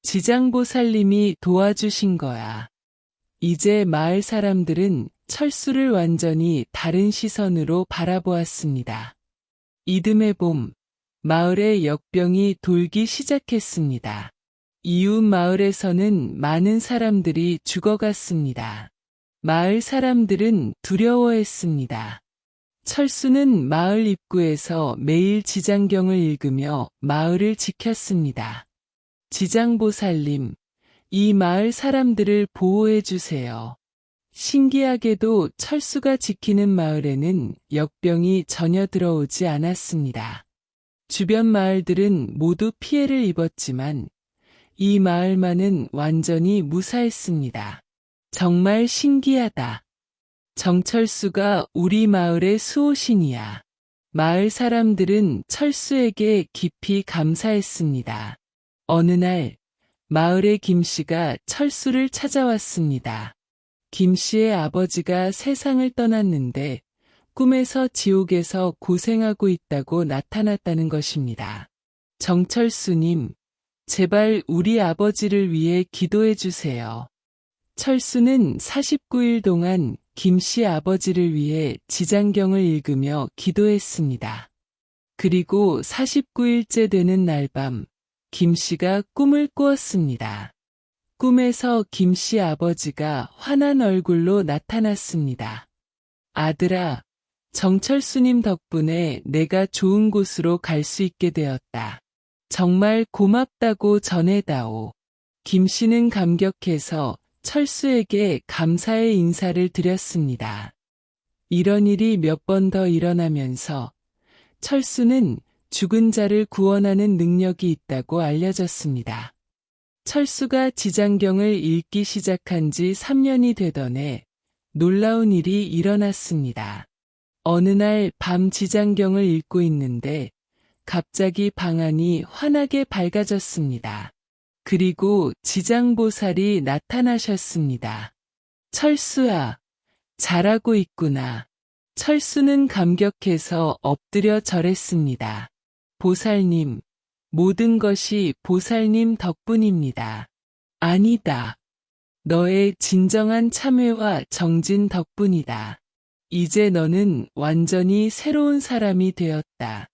지장보살님이 도와주신 거야. 이제 마을 사람들은 철수를 완전히 다른 시선으로 바라보았습니다. 이듬해 봄, 마을에 역병이 돌기 시작했습니다. 이웃 마을에서는 많은 사람들이 죽어갔습니다. 마을 사람들은 두려워했습니다. 철수는 마을 입구에서 매일 지장경을 읽으며 마을을 지켰습니다. 지장보살님, 이 마을 사람들을 보호해 주세요. 신기하게도 철수가 지키는 마을에는 역병이 전혀 들어오지 않았습니다. 주변 마을들은 모두 피해를 입었지만 이 마을만은 완전히 무사했습니다. 정말 신기하다. 정철수가 우리 마을의 수호신이야. 마을 사람들은 철수에게 깊이 감사했습니다. 어느 날 마을의 김씨가 철수를 찾아왔습니다. 김씨의 아버지가 세상을 떠났는데 꿈에서 지옥에서 고생하고 있다고 나타났다는 것입니다. 정철수님, 제발 우리 아버지를 위해 기도해 주세요. 철수는 49일 동안 김씨 아버지를 위해 지장경을 읽으며 기도했습니다. 그리고 49일째 되는 날 밤, 김씨가 꿈을 꾸었습니다. 꿈에서 김씨 아버지가 환한 얼굴로 나타났습니다. 아들아, 정철수님 덕분에 내가 좋은 곳으로 갈 수 있게 되었다. 정말 고맙다고 전해다오. 김씨는 감격해서 철수에게 감사의 인사를 드렸습니다. 이런 일이 몇 번 더 일어나면서 철수는 죽은 자를 구원하는 능력이 있다고 알려졌습니다. 철수가 지장경을 읽기 시작한 지 3년이 되던 해 놀라운 일이 일어났습니다. 어느 날 밤 지장경을 읽고 있는데 갑자기 방 안이 환하게 밝아졌습니다. 그리고 지장보살이 나타나셨습니다. 철수야, 잘하고 있구나. 철수는 감격해서 엎드려 절했습니다. 보살님, 모든 것이 보살님 덕분입니다. 아니다. 너의 진정한 참회와 정진 덕분이다. 이제 너는 완전히 새로운 사람이 되었다.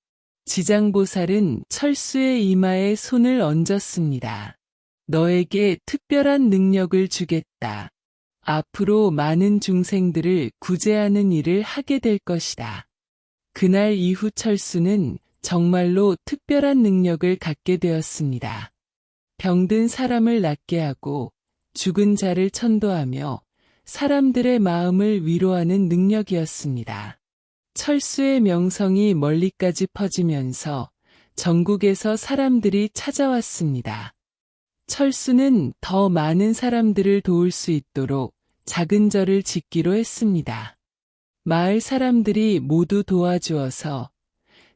지장보살은 철수의 이마에 손을 얹었습니다. 너에게 특별한 능력을 주겠다. 앞으로 많은 중생들을 구제하는 일을 하게 될 것이다. 그날 이후 철수는 정말로 특별한 능력을 갖게 되었습니다. 병든 사람을 낫게 하고 죽은 자를 천도하며 사람들의 마음을 위로하는 능력이었습니다. 철수의 명성이 멀리까지 퍼지면서 전국에서 사람들이 찾아왔습니다. 철수는 더 많은 사람들을 도울 수 있도록 작은 절을 짓기로 했습니다. 마을 사람들이 모두 도와주어서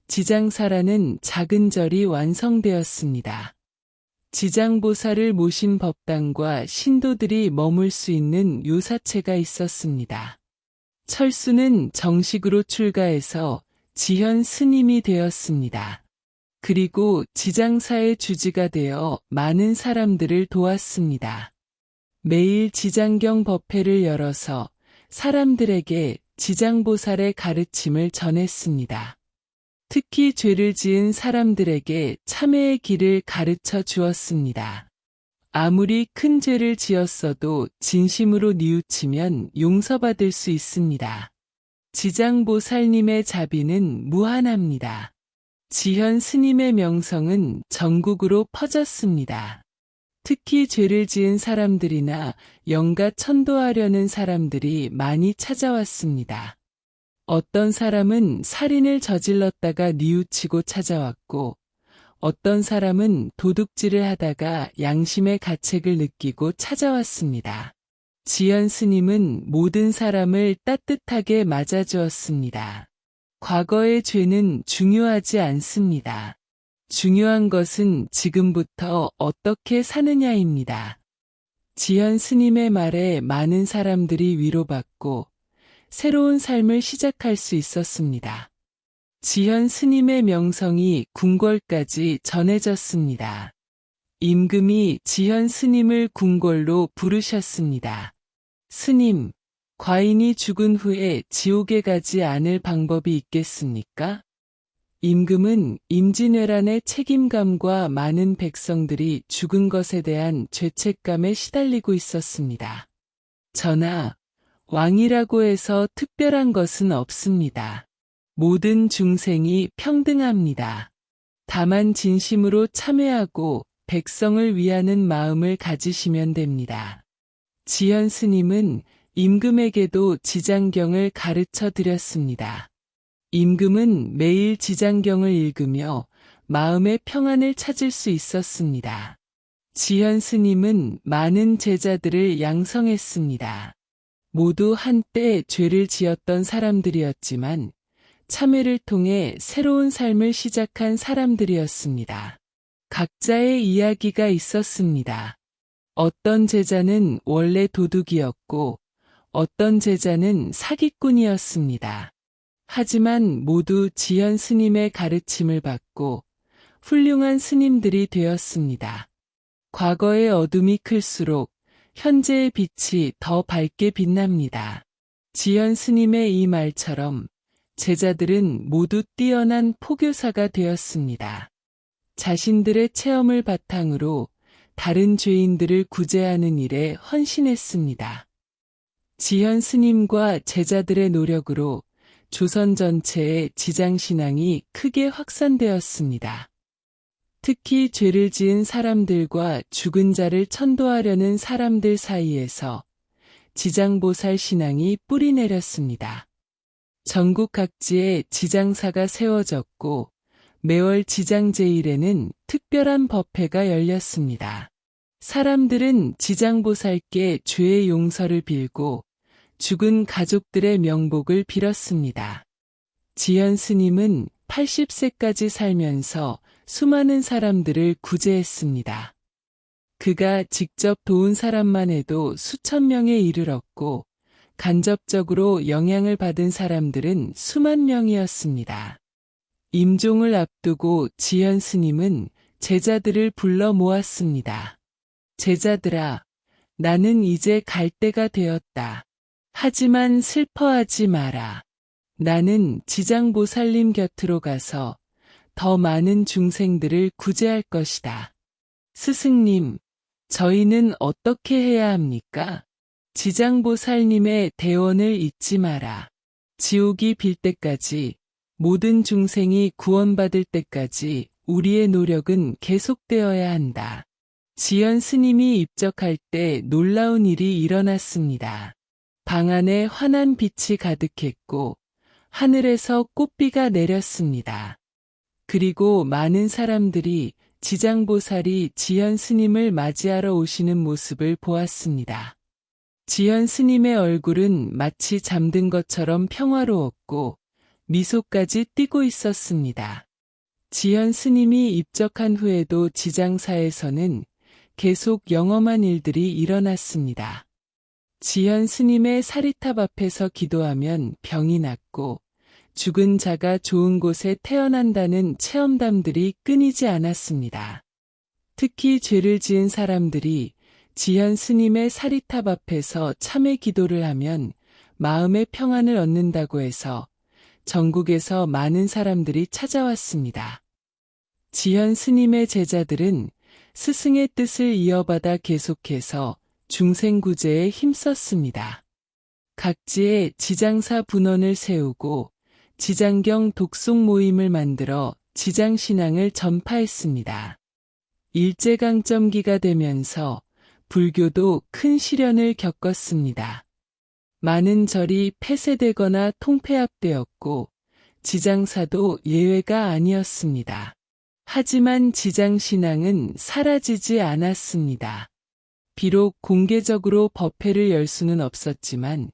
지장사라는 작은 절이 완성되었습니다. 지장보살을 모신 법당과 신도들이 머물 수 있는 요사체가 있었습니다. 철수는 정식으로 출가해서 지현 스님이 되었습니다. 그리고 지장사의 주지가 되어 많은 사람들을 도왔습니다. 매일 지장경 법회를 열어서 사람들에게 지장보살의 가르침을 전했습니다. 특히 죄를 지은 사람들에게 참회의 길을 가르쳐 주었습니다. 아무리 큰 죄를 지었어도 진심으로 뉘우치면 용서받을 수 있습니다. 지장보살님의 자비는 무한합니다. 지현 스님의 명성은 전국으로 퍼졌습니다. 특히 죄를 지은 사람들이나 영가 천도하려는 사람들이 많이 찾아왔습니다. 어떤 사람은 살인을 저질렀다가 뉘우치고 찾아왔고, 어떤 사람은 도둑질을 하다가 양심의 가책을 느끼고 찾아왔습니다. 지현 스님은 모든 사람을 따뜻하게 맞아주었습니다. 과거의 죄는 중요하지 않습니다. 중요한 것은 지금부터 어떻게 사느냐입니다. 지현 스님의 말에 많은 사람들이 위로받고 새로운 삶을 시작할 수 있었습니다. 지현 스님의 명성이 궁궐까지 전해졌습니다. 임금이 지현 스님을 궁궐로 부르셨습니다. 스님, 과인이 죽은 후에 지옥에 가지 않을 방법이 있겠습니까? 임금은 임진왜란의 책임감과 많은 백성들이 죽은 것에 대한 죄책감에 시달리고 있었습니다. 전하, 왕이라고 해서 특별한 것은 없습니다. 모든 중생이 평등합니다. 다만 진심으로 참회하고 백성을 위하는 마음을 가지시면 됩니다. 지현 스님은 임금에게도 지장경을 가르쳐 드렸습니다. 임금은 매일 지장경을 읽으며 마음의 평안을 찾을 수 있었습니다. 지현 스님은 많은 제자들을 양성했습니다. 모두 한때 죄를 지었던 사람들이었지만 참회를 통해 새로운 삶을 시작한 사람들이었습니다. 각자의 이야기가 있었습니다. 어떤 제자는 원래 도둑이었고 어떤 제자는 사기꾼이었습니다. 하지만 모두 지현 스님의 가르침을 받고 훌륭한 스님들이 되었습니다. 과거의 어둠이 클수록 현재의 빛이 더 밝게 빛납니다. 지현 스님의 이 말처럼 제자들은 모두 뛰어난 포교사가 되었습니다. 자신들의 체험을 바탕으로 다른 죄인들을 구제하는 일에 헌신했습니다. 지현 스님과 제자들의 노력으로 조선 전체의 지장신앙이 크게 확산되었습니다. 특히 죄를 지은 사람들과 죽은 자를 천도하려는 사람들 사이에서 지장보살 신앙이 뿌리내렸습니다. 전국 각지에 지장사가 세워졌고 매월 지장제일에는 특별한 법회가 열렸습니다. 사람들은 지장보살께 죄의 용서를 빌고 죽은 가족들의 명복을 빌었습니다. 지현 스님은 80세까지 살면서 수많은 사람들을 구제했습니다. 그가 직접 도운 사람만 해도 수천 명에 이르렀고 간접적으로 영향을 받은 사람들은 수만 명이었습니다. 임종을 앞두고 지현 스님은 제자들을 불러 모았습니다. 제자들아, 나는 이제 갈 때가 되었다. 하지만 슬퍼하지 마라. 나는 지장보살님 곁으로 가서 더 많은 중생들을 구제할 것이다. 스승님, 저희는 어떻게 해야 합니까? 지장보살님의 대원을 잊지 마라. 지옥이 빌 때까지, 모든 중생이 구원받을 때까지 우리의 노력은 계속되어야 한다. 지현 스님이 입적할 때 놀라운 일이 일어났습니다. 방 안에 환한 빛이 가득했고 하늘에서 꽃비가 내렸습니다. 그리고 많은 사람들이 지장보살이 지현 스님을 맞이하러 오시는 모습을 보았습니다. 지현 스님의 얼굴은 마치 잠든 것처럼 평화로웠고 미소까지 띠고 있었습니다. 지현 스님이 입적한 후에도 지장사에서는 계속 영험한 일들이 일어났습니다. 지현 스님의 사리탑 앞에서 기도하면 병이 낫고 죽은 자가 좋은 곳에 태어난다는 체험담들이 끊이지 않았습니다. 특히 죄를 지은 사람들이 지현 스님의 사리탑 앞에서 참회 기도를 하면 마음의 평안을 얻는다고 해서 전국에서 많은 사람들이 찾아왔습니다. 지현 스님의 제자들은 스승의 뜻을 이어받아 계속해서 중생구제에 힘썼습니다. 각지에 지장사 분원을 세우고 지장경 독송 모임을 만들어 지장신앙을 전파했습니다. 일제강점기가 되면서 불교도 큰 시련을 겪었습니다. 많은 절이 폐쇄되거나 통폐합되었고 지장사도 예외가 아니었습니다. 하지만 지장신앙은 사라지지 않았습니다. 비록 공개적으로 법회를 열 수는 없었지만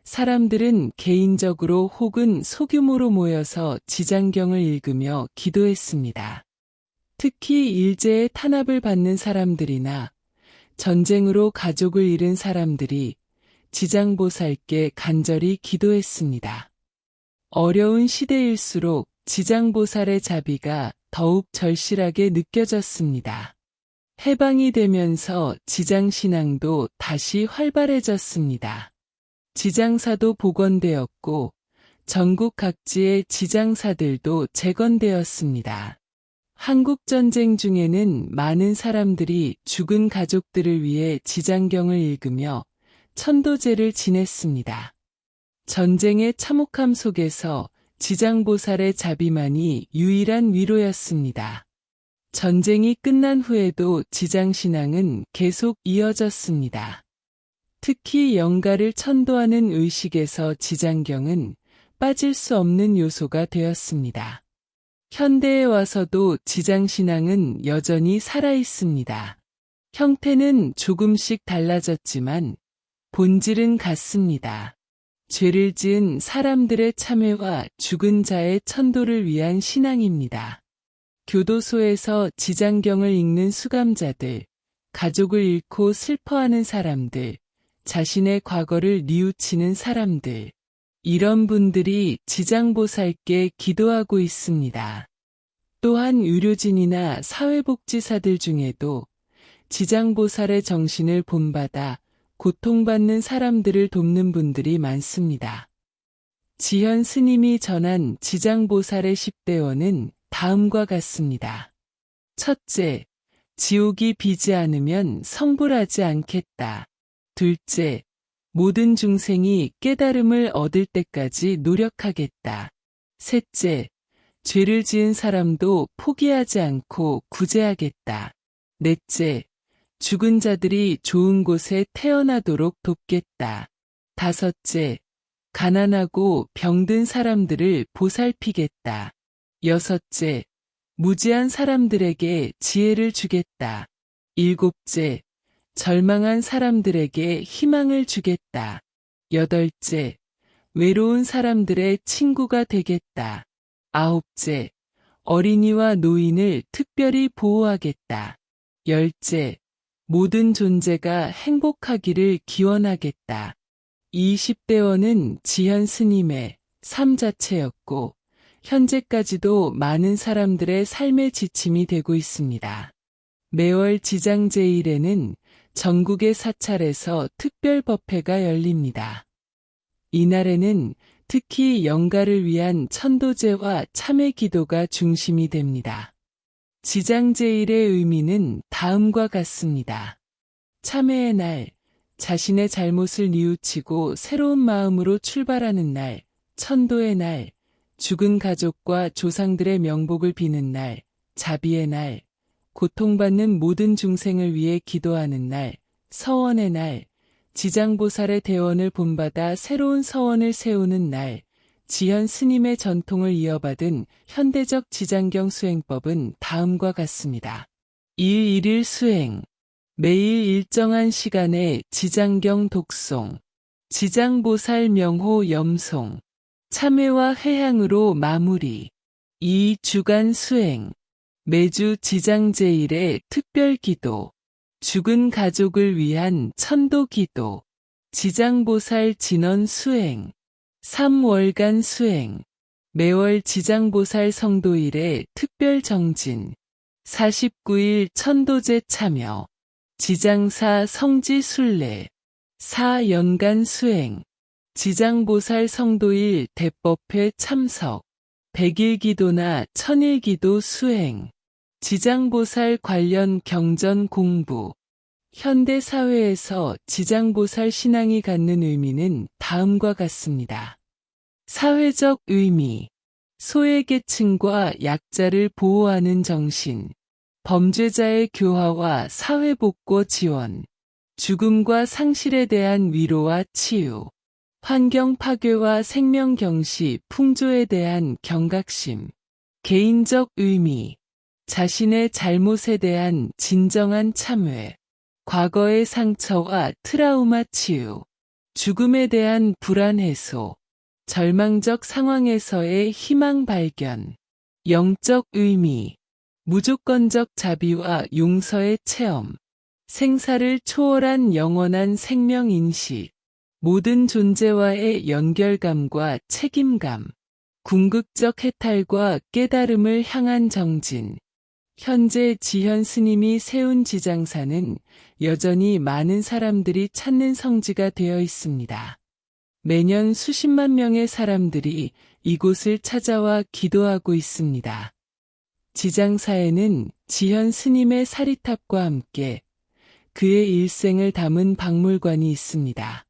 사람들은 개인적으로 혹은 소규모로 모여서 지장경을 읽으며 기도했습니다. 특히 일제의 탄압을 받는 사람들이나 전쟁으로 가족을 잃은 사람들이 지장보살께 간절히 기도했습니다. 어려운 시대일수록 지장보살의 자비가 더욱 절실하게 느껴졌습니다. 해방이 되면서 지장신앙도 다시 활발해졌습니다. 지장사도 복원되었고 전국 각지의 지장사들도 재건되었습니다. 한국전쟁 중에는 많은 사람들이 죽은 가족들을 위해 지장경을 읽으며 천도제를 지냈습니다. 전쟁의 참혹함 속에서 지장보살의 자비만이 유일한 위로였습니다. 전쟁이 끝난 후에도 지장신앙은 계속 이어졌습니다. 특히 영가를 천도하는 의식에서 지장경은 빠질 수 없는 요소가 되었습니다. 현대에 와서도 지장신앙은 여전히 살아있습니다. 형태는 조금씩 달라졌지만 본질은 같습니다. 죄를 지은 사람들의 참회와 죽은 자의 천도를 위한 신앙입니다. 교도소에서 지장경을 읽는 수감자들, 가족을 잃고 슬퍼하는 사람들, 자신의 과거를 뉘우치는 사람들, 이런 분들이 지장보살께 기도하고 있습니다. 또한 의료진이나 사회복지사들 중에도 지장보살의 정신을 본받아 고통받는 사람들을 돕는 분들이 많습니다. 지현 스님이 전한 지장보살의 10대원은 다음과 같습니다. 첫째, 지옥이 비지 않으면 성불하지 않겠다. 둘째, 모든 중생이 깨달음을 얻을 때까지 노력하겠다. 셋째, 죄를 지은 사람도 포기하지 않고 구제하겠다. 넷째, 죽은 자들이 좋은 곳에 태어나도록 돕겠다. 다섯째, 가난하고 병든 사람들을 보살피겠다. 여섯째, 무지한 사람들에게 지혜를 주겠다. 일곱째, 절망한 사람들에게 희망을 주겠다. 여덟째, 외로운 사람들의 친구가 되겠다. 아홉째, 어린이와 노인을 특별히 보호하겠다. 열째, 모든 존재가 행복하기를 기원하겠다. 20대원은 지현 스님의 삶 자체였고, 현재까지도 많은 사람들의 삶의 지침이 되고 있습니다. 매월 지장제일에는 전국의 사찰에서 특별 법회가 열립니다. 이날에는 특히 영가를 위한 천도제와 참회 기도가 중심이 됩니다. 지장제일의 의미는 다음과 같습니다. 참회의 날, 자신의 잘못을 뉘우치고 새로운 마음으로 출발하는 날, 천도의 날, 죽은 가족과 조상들의 명복을 비는 날, 자비의 날, 고통받는 모든 중생을 위해 기도하는 날, 서원의 날, 지장보살의 대원을 본받아 새로운 서원을 세우는 날, 지현 스님의 전통을 이어받은 현대적 지장경 수행법은 다음과 같습니다. 1일 수행, 매일 일정한 시간에 지장경 독송, 지장보살 명호 염송, 참회와 회향으로 마무리. 2주간 수행, 매주 지장제일의 특별기도, 죽은 가족을 위한 천도기도, 지장보살 진언 수행, 3월간 수행, 매월 지장보살 성도일의 특별정진, 49일 천도제 참여, 지장사 성지순례, 4연간 수행, 지장보살 성도일 대법회 참석, 100일기도나 1000일기도 수행, 지장보살 관련 경전 공부. 현대 사회에서 지장보살 신앙이 갖는 의미는 다음과 같습니다. 사회적 의미, 소외계층과 약자를 보호하는 정신, 범죄자의 교화와 사회복고 지원, 죽음과 상실에 대한 위로와 치유, 환경 파괴와 생명 경시, 풍조에 대한 경각심, 개인적 의미, 자신의 잘못에 대한 진정한 참회, 과거의 상처와 트라우마 치유, 죽음에 대한 불안 해소, 절망적 상황에서의 희망 발견, 영적 의미, 무조건적 자비와 용서의 체험, 생사를 초월한 영원한 생명 인식, 모든 존재와의 연결감과 책임감, 궁극적 해탈과 깨달음을 향한 정진. 현재 지현 스님이 세운 지장사는 여전히 많은 사람들이 찾는 성지가 되어 있습니다. 매년 수십만 명의 사람들이 이곳을 찾아와 기도하고 있습니다. 지장사에는 지현 스님의 사리탑과 함께 그의 일생을 담은 박물관이 있습니다.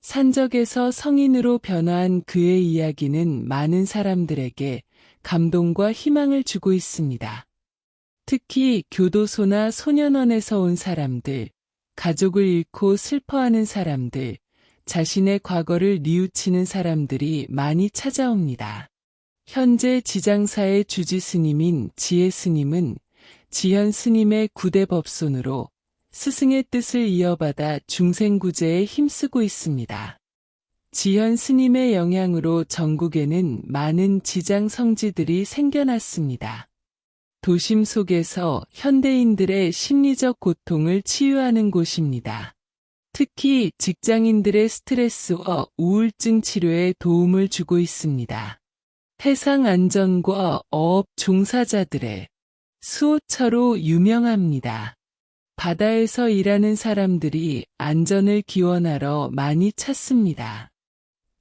산적에서 성인으로 변화한 그의 이야기는 많은 사람들에게 감동과 희망을 주고 있습니다. 특히 교도소나 소년원에서 온 사람들, 가족을 잃고 슬퍼하는 사람들, 자신의 과거를 뉘우치는 사람들이 많이 찾아옵니다. 현재 지장사의 주지 스님인 지혜 스님은 지현 스님의 9대 법손으로 스승의 뜻을 이어받아 중생구제에 힘쓰고 있습니다. 지현 스님의 영향으로 전국에는 많은 지장 성지들이 생겨났습니다. 도심 속에서 현대인들의 심리적 고통을 치유하는 곳입니다. 특히 직장인들의 스트레스와 우울증 치료에 도움을 주고 있습니다. 해상 안전과 어업 종사자들의 수호처로 유명합니다. 바다에서 일하는 사람들이 안전을 기원하러 많이 찾습니다.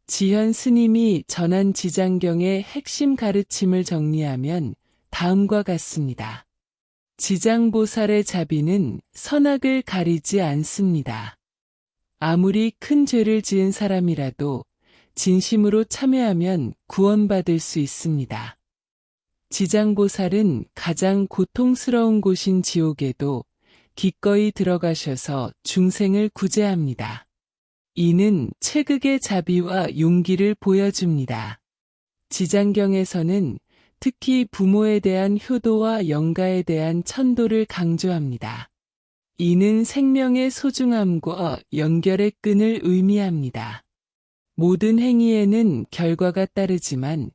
지현 스님이 전한 지장경의 핵심 가르침을 정리하면 다음과 같습니다. 지장보살의 자비는 선악을 가리지 않습니다. 아무리 큰 죄를 지은 사람이라도 진심으로 참회하면 구원받을 수 있습니다. 지장보살은 가장 고통스러운 곳인 지옥에도 기꺼이 들어가셔서 중생을 구제합니다. 이는 최극의 자비와 용기를 보여줍니다. 지장경에서는 특히 부모에 대한 효도와 영가에 대한 천도를 강조합니다. 이는 생명의 소중함과 연결의 끈을 의미합니다. 모든 행위에는 결과가 따르지만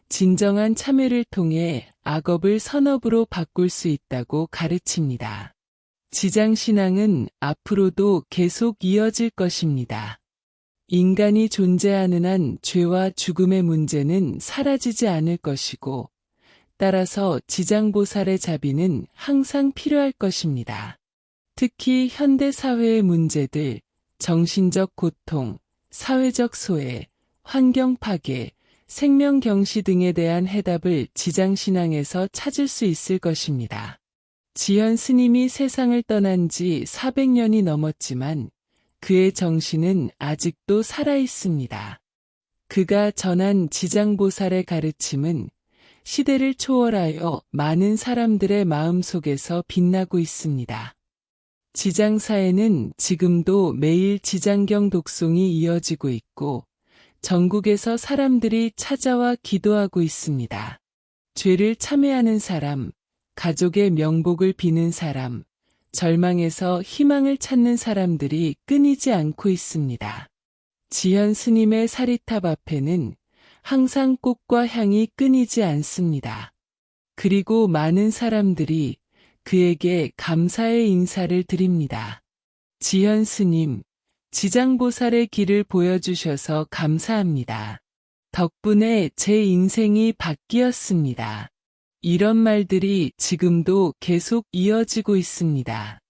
진정한 참회를 통해 악업을 선업으로 바꿀 수 있다고 가르칩니다. 지장신앙은 앞으로도 계속 이어질 것입니다. 인간이 존재하는 한 죄와 죽음의 문제는 사라지지 않을 것이고, 따라서 지장보살의 자비는 항상 필요할 것입니다. 특히 현대 사회의 문제들, 정신적 고통, 사회적 소외, 환경 파괴, 생명 경시 등에 대한 해답을 지장신앙에서 찾을 수 있을 것입니다. 지현 스님이 세상을 떠난 지 400년이 넘었지만 그의 정신은 아직도 살아있습니다. 그가 전한 지장보살의 가르침은 시대를 초월하여 많은 사람들의 마음속에서 빛나고 있습니다. 지장사에는 지금도 매일 지장경 독송이 이어지고 있고 전국에서 사람들이 찾아와 기도하고 있습니다. 죄를 참회하는 사람, 가족의 명복을 비는 사람, 절망에서 희망을 찾는 사람들이 끊이지 않고 있습니다. 지현 스님의 사리탑 앞에는 항상 꽃과 향이 끊이지 않습니다. 그리고 많은 사람들이 그에게 감사의 인사를 드립니다. 지현 스님, 지장보살의 길을 보여주셔서 감사합니다. 덕분에 제 인생이 바뀌었습니다. 이런 말들이 지금도 계속 이어지고 있습니다.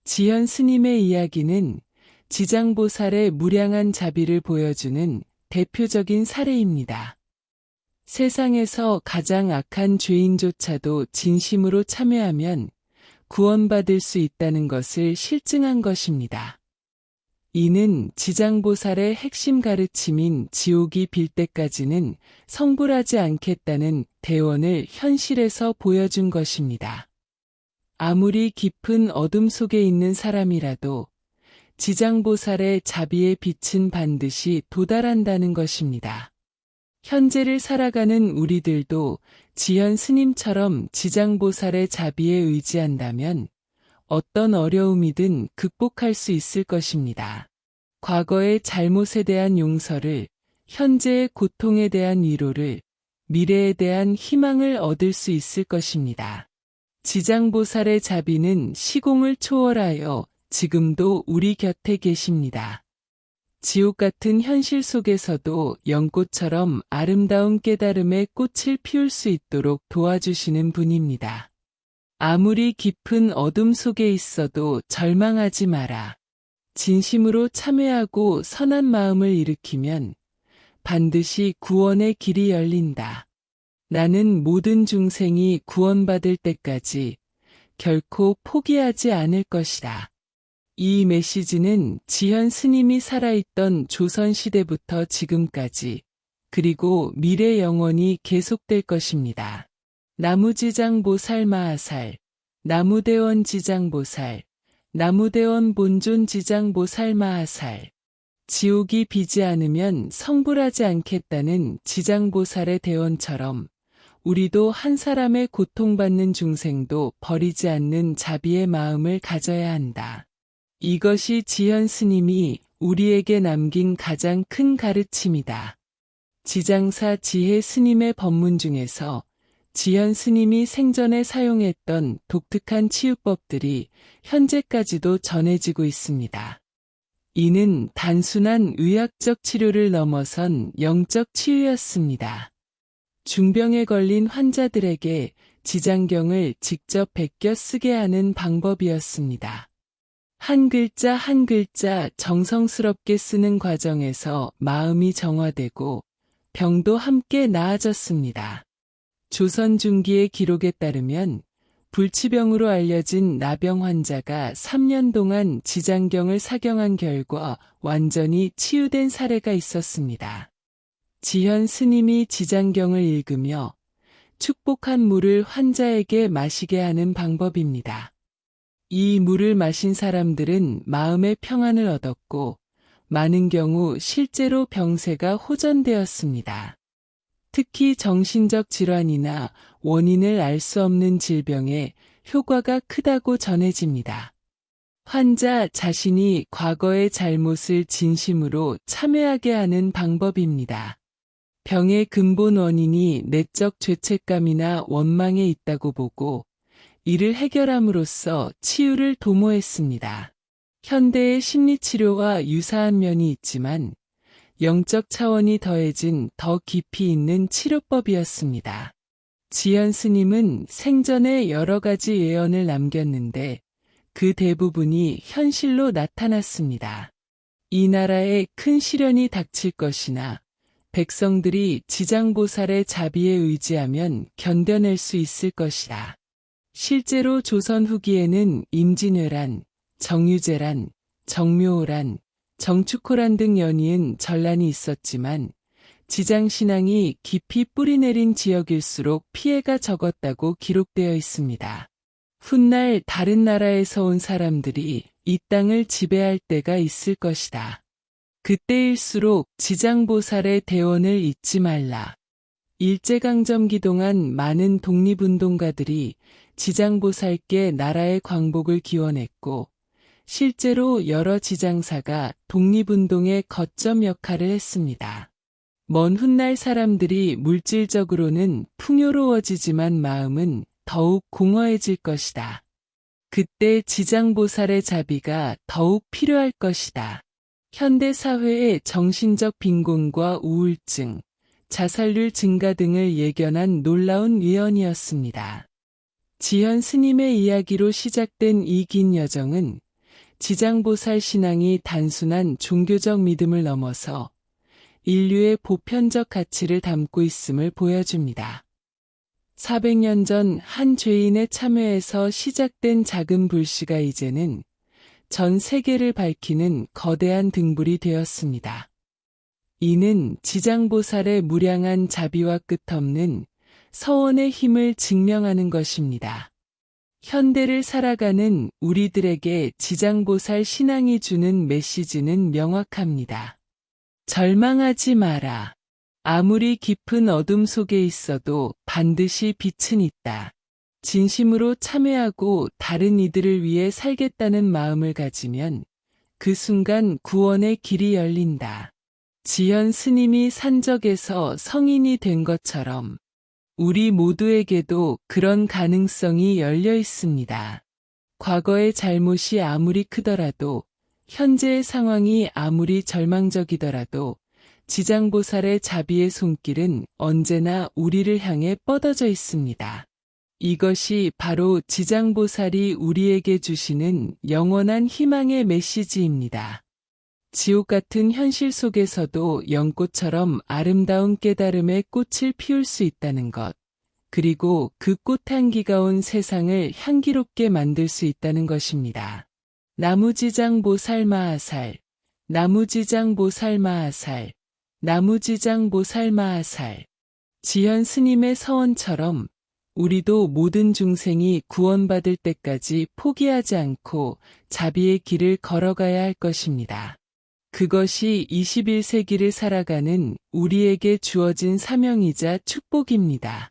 지현 스님의 이야기는 지장보살의 무량한 자비를 보여주는 대표적인 사례입니다. 세상에서 가장 악한 죄인조차도 진심으로 참여하면 구원받을 수 있다는 것을 실증한 것입니다. 이는 지장보살의 핵심 가르침인 지옥이 빌 때까지는 성불하지 않겠다는 대원을 현실에서 보여준 것입니다. 아무리 깊은 어둠 속에 있는 사람이라도 지장보살의 자비의 빛은 반드시 도달한다는 것입니다. 현재를 살아가는 우리들도 지현 스님처럼 지장보살의 자비에 의지한다면 어떤 어려움이든 극복할 수 있을 것입니다. 과거의 잘못에 대한 용서를, 현재의 고통에 대한 위로를, 미래에 대한 희망을 얻을 수 있을 것입니다. 지장보살의 자비는 시공을 초월하여 지금도 우리 곁에 계십니다. 지옥 같은 현실 속에서도 연꽃처럼 아름다운 깨달음의 꽃을 피울 수 있도록 도와주시는 분입니다. 아무리 깊은 어둠 속에 있어도 절망하지 마라. 진심으로 참회하고 선한 마음을 일으키면 반드시 구원의 길이 열린다. 나는 모든 중생이 구원받을 때까지 결코 포기하지 않을 것이다. 이 메시지는 지현 스님이 살아있던 조선시대부터 지금까지, 그리고 미래 영원히 계속될 것입니다. 나무지장보살 마하살, 나무대원 지장보살, 나무대원 본존 지장보살 마하살. 지옥이 비지 않으면 성불하지 않겠다는 지장보살의 대원처럼 우리도 한 사람의 고통받는 중생도 버리지 않는 자비의 마음을 가져야 한다. 이것이 지현 스님이 우리에게 남긴 가장 큰 가르침이다. 지장사 지혜 스님의 법문 중에서 지현 스님이 생전에 사용했던 독특한 치유법들이 현재까지도 전해지고 있습니다. 이는 단순한 의학적 치료를 넘어선 영적 치유였습니다. 중병에 걸린 환자들에게 지장경을 직접 베껴 쓰게 하는 방법이었습니다. 한 글자 한 글자 정성스럽게 쓰는 과정에서 마음이 정화되고 병도 함께 나아졌습니다. 조선 중기의 기록에 따르면 불치병으로 알려진 나병 환자가 3년 동안 지장경을 사경한 결과 완전히 치유된 사례가 있었습니다. 지현 스님이 지장경을 읽으며 축복한 물을 환자에게 마시게 하는 방법입니다. 이 물을 마신 사람들은 마음의 평안을 얻었고 많은 경우 실제로 병세가 호전되었습니다. 특히 정신적 질환이나 원인을 알 수 없는 질병에 효과가 크다고 전해집니다. 환자 자신이 과거의 잘못을 진심으로 참회하게 하는 방법입니다. 병의 근본 원인이 내적 죄책감이나 원망에 있다고 보고 이를 해결함으로써 치유를 도모했습니다. 현대의 심리치료와 유사한 면이 있지만 영적 차원이 더해진 더 깊이 있는 치료법이었습니다. 지연 스님은 생전에 여러 가지 예언을 남겼는데 그 대부분이 현실로 나타났습니다. 이 나라에 큰 시련이 닥칠 것이나 백성들이 지장보살의 자비에 의지하면 견뎌낼 수 있을 것이다. 실제로 조선 후기에는 임진왜란, 정유재란, 정묘호란, 정축호란 등 연이은 전란이 있었지만 지장신앙이 깊이 뿌리내린 지역일수록 피해가 적었다고 기록되어 있습니다. 훗날 다른 나라에서 온 사람들이 이 땅을 지배할 때가 있을 것이다. 그때일수록 지장보살의 대원을 잊지 말라. 일제강점기 동안 많은 독립운동가들이 지장보살께 나라의 광복을 기원했고 실제로 여러 지장사가 독립운동의 거점 역할을 했습니다. 먼 훗날 사람들이 물질적으로는 풍요로워지지만 마음은 더욱 공허해질 것이다. 그때 지장보살의 자비가 더욱 필요할 것이다. 현대 사회의 정신적 빈곤과 우울증, 자살률 증가 등을 예견한 놀라운 예언이었습니다. 지현 스님의 이야기로 시작된 이 긴 여정은 지장보살 신앙이 단순한 종교적 믿음을 넘어서 인류의 보편적 가치를 담고 있음을 보여줍니다. 400년 전 한 죄인의 참회에서 시작된 작은 불씨가 이제는 전 세계를 밝히는 거대한 등불이 되었습니다. 이는 지장보살의 무량한 자비와 끝없는 서원의 힘을 증명하는 것입니다. 현대를 살아가는 우리들에게 지장보살 신앙이 주는 메시지는 명확합니다. 절망하지 마라. 아무리 깊은 어둠 속에 있어도 반드시 빛은 있다. 진심으로 참회하고 다른 이들을 위해 살겠다는 마음을 가지면 그 순간 구원의 길이 열린다. 지현 스님이 산적에서 성인이 된 것처럼 우리 모두에게도 그런 가능성이 열려 있습니다. 과거의 잘못이 아무리 크더라도 현재의 상황이 아무리 절망적이더라도 지장보살의 자비의 손길은 언제나 우리를 향해 뻗어져 있습니다. 이것이 바로 지장보살이 우리에게 주시는 영원한 희망의 메시지입니다. 지옥 같은 현실 속에서도 연꽃처럼 아름다운 깨달음의 꽃을 피울 수 있다는 것, 그리고 그 꽃향기가 온 세상을 향기롭게 만들 수 있다는 것입니다. 나무지장보살 마하살, 나무지장보살 마하살, 나무지장보살 마하살. 지현 스님의 서원처럼 우리도 모든 중생이 구원받을 때까지 포기하지 않고 자비의 길을 걸어가야 할 것입니다. 그것이 21세기를 살아가는 우리에게 주어진 사명이자 축복입니다.